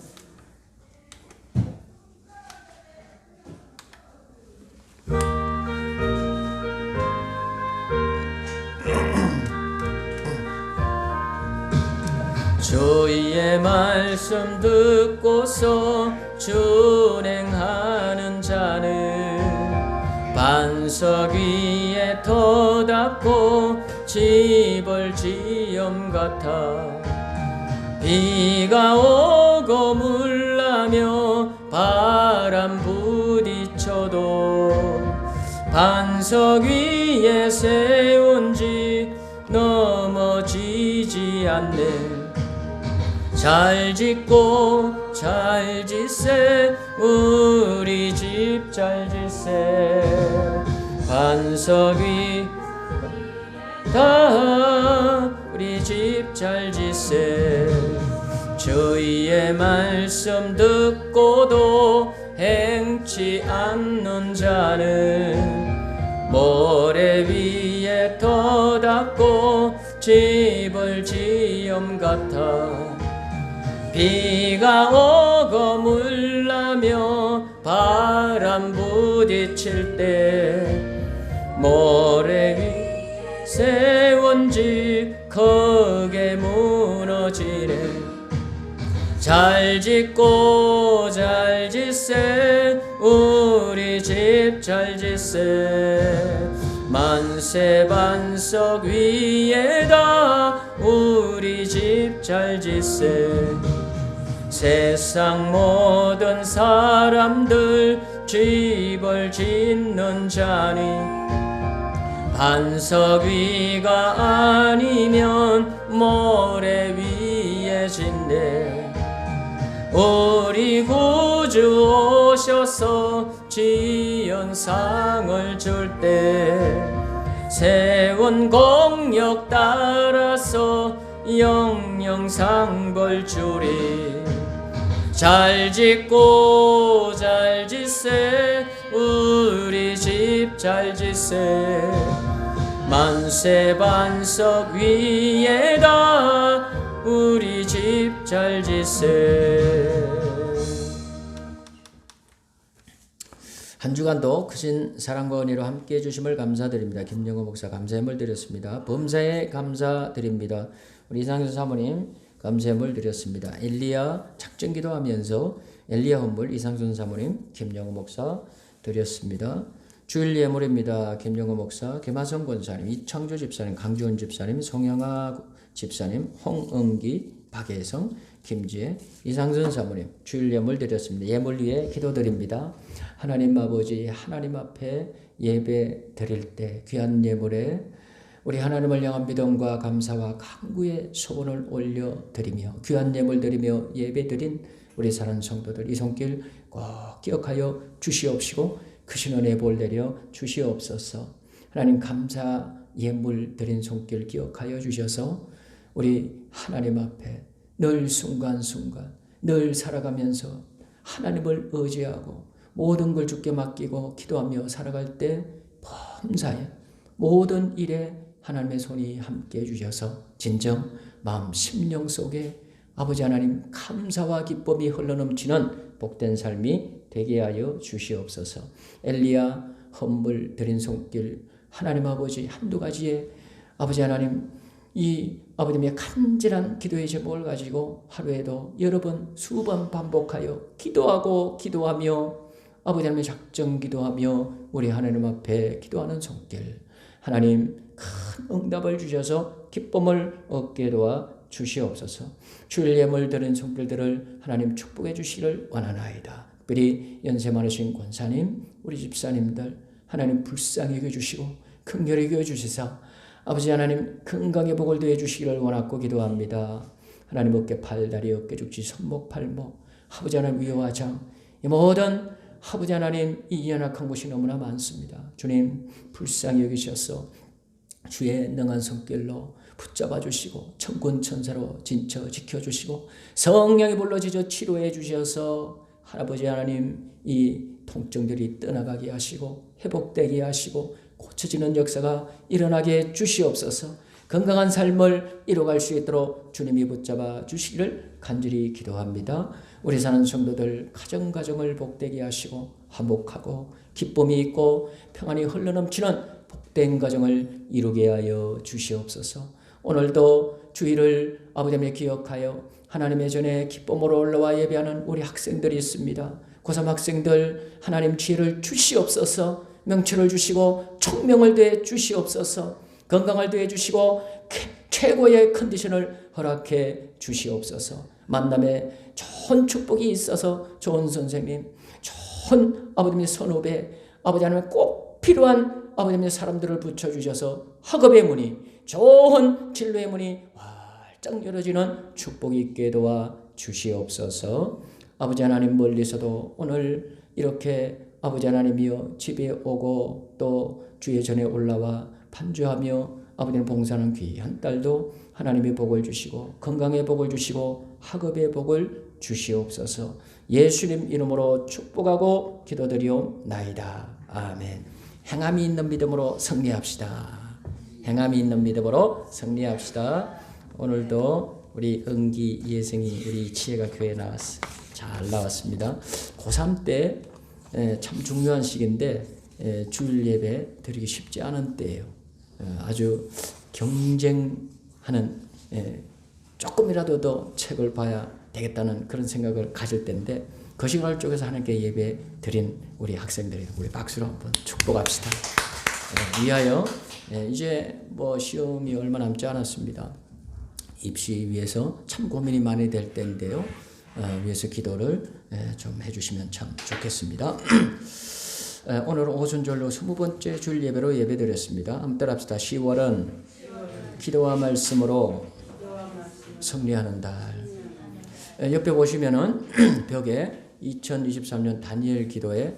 Speaker 1: 주의 말씀 듣고서 준행하는 자는 반석 위에 터닫고 집을 지엄 같아 비가 오고 물나며 바람 부딪혀도 반석 위에 세운 집 넘어지지 않네. 잘 짓고 잘 짓세 우리 집 잘 짓세 반석 위 다 우리 집 잘 짓세 주의 말씀 듣고도 행치 않는 자는 모래 위에 터닫고 집을 지음 같아 비가 오고 물나며 바람 부딪힐 때 모래 위 세운 집 크게 무너지네 잘 짓고 잘 짓세 우리 집 잘 짓세 만세 반석 위에다 우리 집 잘 짓세 세상 모든 사람들 집을 짓는 자니 반석 위가 아니면 모래 위에 짓네 우리 구주 오셔서 지은 상을 줄 때 세운 공력 따라서 영영 상벌 주리 잘 짓고 잘 짓세 우리 집 잘 짓세 만세 반석 위에다 우리 집 잘 짓세. 한 주간도 크신 사랑과 은혜로 함께해 주심을 감사드립니다. 김영호 목사 감사함을 드렸습니다. 범사에 감사드립니다. 우리 이상준 사모님 감사함을 드렸습니다. 엘리야 작정기도 하면서 엘리야 헌물 이상준 사모님 김영호 목사 드렸습니다. 주일 예물입니다. 김영호 목사, 김하성 권사님, 이창주 집사님, 강주원 집사님, 송영아 집사님, 홍은기, 박혜성, 김지혜, 이상준 사모님 주일 예물 드렸습니다. 예물 위에 기도드립니다. 하나님 아버지 하나님 앞에 예배 드릴 때 귀한 예물에 우리 하나님을 향한 믿음과 감사와 간구의 소원을 올려드리며 귀한 예물 드리며 예배 드린 우리 사랑하는 성도들 이 손길 꼭 기억하여 주시옵시고 크신 은혜 볼 내려 주시옵소서. 하나님 감사 예물 드린 손길 기억하여 주셔서 우리 하나님 앞에 늘 순간순간 늘 살아가면서 하나님을 의지하고 모든 걸 주께 맡기고 기도하며 살아갈 때 범사에 모든 일에 하나님의 손이 함께 해주셔서 진정 마음 심령 속에 아버지 하나님 감사와 기쁨이 흘러넘치는 복된 삶이 되게 하여 주시옵소서. 엘리야 헌물 드린 손길 하나님 아버지 한두 가지의 아버지 하나님 이 아버님의 간절한 기도의 제목을 가지고 하루에도 여러 번 수번 반복하여 기도하며 아버지 하나님의 작정 기도하며 우리 하나님 앞에 기도하는 손길 하나님 큰 응답을 주셔서 기쁨을 얻게 도와 주시옵소서. 주일 예물 드린 손길들을 하나님 축복해 주시기를 원하나이다. 특별히 연세 많으신 권사님 우리 집사님들 하나님 불쌍히 여겨주시고 긍휼히 여겨주시사 아버지 하나님 건강의 복을 더해 주시기를 원하고 기도합니다. 하나님 어깨 팔다리 어깨 죽지 손목 팔목 아버지 하나님 위와 장 이 모든 아버지 하나님 이 연약한 곳이 너무나 많습니다. 주님 불쌍히 여기셔서 주의 능한 손길로 붙잡아 주시고 천군 천사로 진쳐 지켜주시고 성령이 불러지져 치료해 주셔서 아버지 하나님 이 통증들이 떠나가게 하시고 회복되게 하시고 고쳐지는 역사가 일어나게 주시옵소서. 건강한 삶을 이뤄갈 수 있도록 주님이 붙잡아 주시기를 간절히 기도합니다. 우리 사는 성도들 가정을 복되게 하시고 화목하고 기쁨이 있고 평안이 흘러넘치는 복된 가정을 이루게 하여 주시옵소서. 오늘도 주일을 아버지 하나님 기억하여 하나님의 전에 기쁨으로 올라와 예배하는 우리 학생들이 있습니다. 고3 학생들 하나님 지혜를 주시옵소서. 명철을 주시고 총명을 더해 주시옵소서. 건강을 더해 주시고 최고의 컨디션을 허락해 주시옵소서. 만남에 좋은 축복이 있어서 좋은 선생님, 좋은 아버님의 선후배, 아버지 하나님 꼭 필요한 아버님의 사람들을 붙여주셔서 학업의 문이 좋은 진로의 문이 활짝 열어지는 축복이 있게 도와 주시옵소서. 아버지 하나님 멀리서도 오늘 이렇게 아버지 하나님이여 집에 오고 또 주의 전에 올라와 반주하며 아버지는 봉사하는 귀한 딸도 하나님의 복을 주시고 건강의 복을 주시고 학업의 복을 주시옵소서. 예수님 이름으로 축복하고 기도드리옵나이다. 아멘. 행함이 있는 믿음으로 승리합시다. 행함이 있는 믿음으로 승리합시다. 오늘도 우리 은기 예생이 우리 지혜가 교회에 나왔어요. 잘 나왔습니다. 고3 때 참 중요한 시기인데 주일 예배 드리기 쉽지 않은 때예요. 아주 경쟁하는 조금이라도 더 책을 봐야 되겠다는 그런 생각을 가질 때인데 그 시간을 쪼개서 하나님께 예배 드린 우리 학생들이 우리 박수로 한번 축복합시다. 위하여 이제 뭐 시험이 얼마 남지 않았습니다. 입시 위해서 참 고민이 많이 될 때인데요. 위해서 기도를 좀 해주시면 참 좋겠습니다. 오늘 오순절로 20번째 주일 예배로 예배드렸습니다. 한번 따라합시다. 10월은 기도와 말씀으로 승리하는 달. 옆에 보시면은 벽에 2023년 다니엘 기도에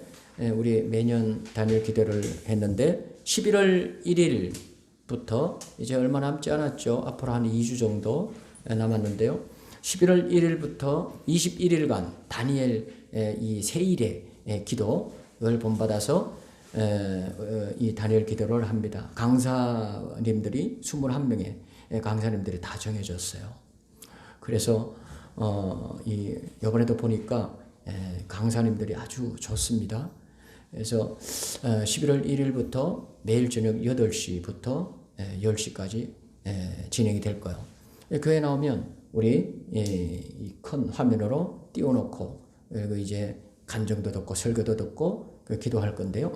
Speaker 1: 우리 매년 다니엘 기도를 했는데 11월 1일부터 이제 얼마 남지 않았죠. 앞으로 한 2주 정도 남았는데요. 11월 1일부터 21일간 다니엘 이 세일의 기도를 본받아서 이 다니엘 기도를 합니다. 강사님들이 21명의 강사님들이 다 정해졌어요. 그래서 이번에도 보니까 강사님들이 아주 좋습니다. 그래서 11월 1일부터 매일 저녁 8시부터 10시까지 진행이 될 거예요. 교회 나오면 우리 큰 화면으로 띄워놓고 그리고 이제 간증도 듣고 설교도 듣고 기도할 건데요.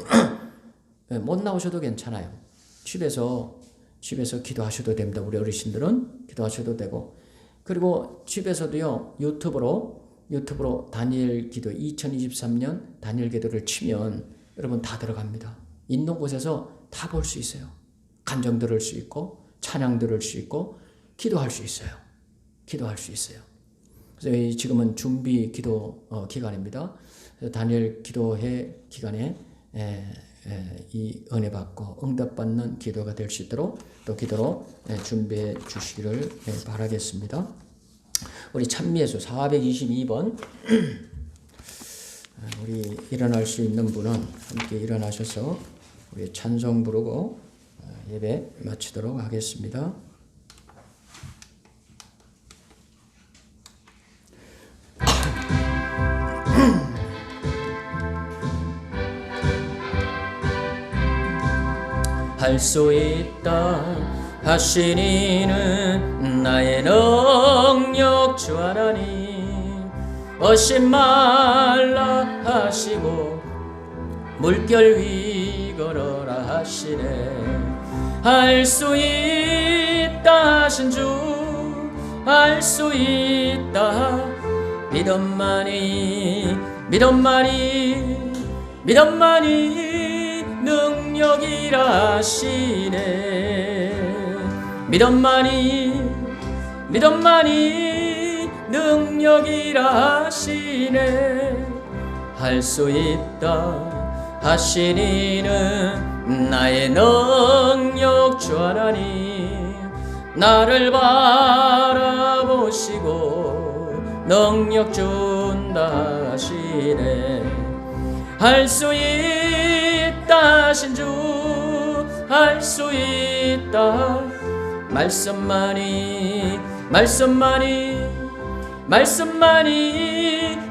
Speaker 1: 못 나오셔도 괜찮아요. 집에서 기도하셔도 됩니다. 우리 어르신들은 기도하셔도 되고 그리고 집에서도요 유튜브로 다니엘 기도 2023년 다니엘 기도를 치면 여러분 다 들어갑니다. 있는 곳에서 다 볼 수 있어요. 간증 들을 수 있고 찬양 들을 수 있고 기도할 수 있어요. 그래서 지금은 준비 기도 기간입니다. 다니엘 기도회 기간에 이 은혜 받고 응답 받는 기도가 될 수 있도록 또 기도로 준비해 주시기를 바라겠습니다. 우리 찬미예수 422번 우리 일어날 수 있는 분은 함께 일어나셔서 우리 찬송 부르고 예배 마치도록 하겠습니다. 할 수 있다 하신 이는 나의 능력 주 하나님 어심 말라 하시고 물결 위 걸어라 하시네 할 수 있다 하신 주 할 수 있다 믿음만이 능력이라 하시네 믿음만이 능력이라 하시네 할 수 있다 하신 이는 나의 능력 주 하나님 나를 바라보시고 능력 준다 하시네 할 수 있다 하신 주 할 수 있다 말씀만이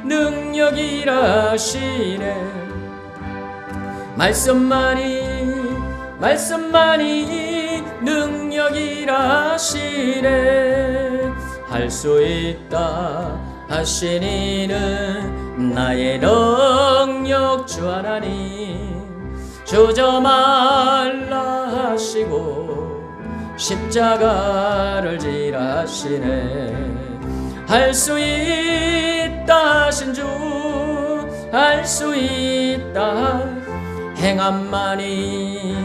Speaker 1: 능력이라 하시네 말씀만이 능력이라 하시네 할 수 있다 하신 이는 나의 능력 주 하나님 주저 말라 하시고 십자가를 지라 하시네 할 수 있다 하신 주 할 수 있다 행함만이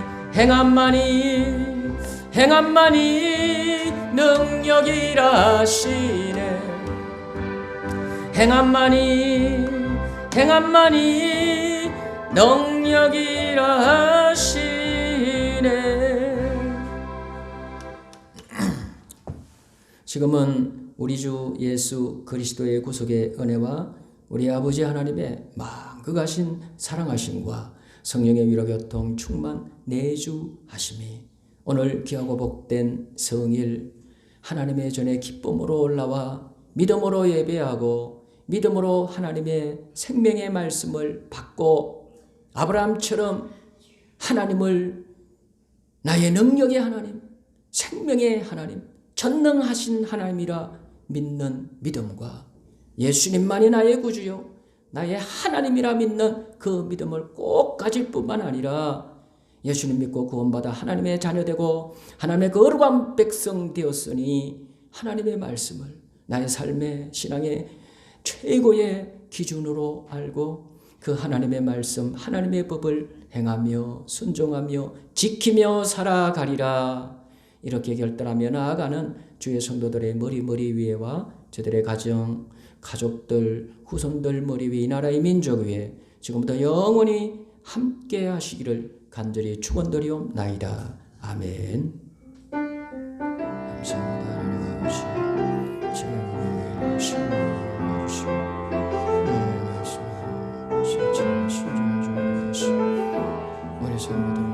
Speaker 1: 능력이라 하시네 행함만이 능력이라 하시네. 지금은 우리 주 예수 그리스도의 구속의 은혜와 우리 아버지 하나님의 극하신 사랑하심과 성령의 위로 교통 충만 내주하심이 오늘 귀하고 복된 성일 하나님의 전에 기쁨으로 올라와 믿음으로 예배하고 믿음으로 하나님의 생명의 말씀을 받고 아브라함처럼 하나님을 나의 능력의 하나님, 생명의 하나님, 전능하신 하나님이라 믿는 믿음과 예수님만이 나의 구주요 나의 하나님이라 믿는 그 믿음을 꼭 가질 뿐만 아니라 예수님 믿고 구원받아 하나님의 자녀되고 하나님의 거룩한 백성 되었으니 하나님의 말씀을 나의 삶의 신앙의 최고의 기준으로 알고 그 하나님의 말씀, 하나님의 법을 행하며 순종하며 지키며 살아가리라. 이렇게 결단하며 나아가는 주의 성도들의 머리 위에와 저들의 가정, 가족들, 후손들 머리 위에 이 나라의 민족 위에 지금부터 영원히 함께 하시기를 간절히 축원드리옵나이다. 아멘. 감사합니다. 하나님 아버지, 제가 신뢰하시고 하나님의 말씀을 실천하시고 우리 성도들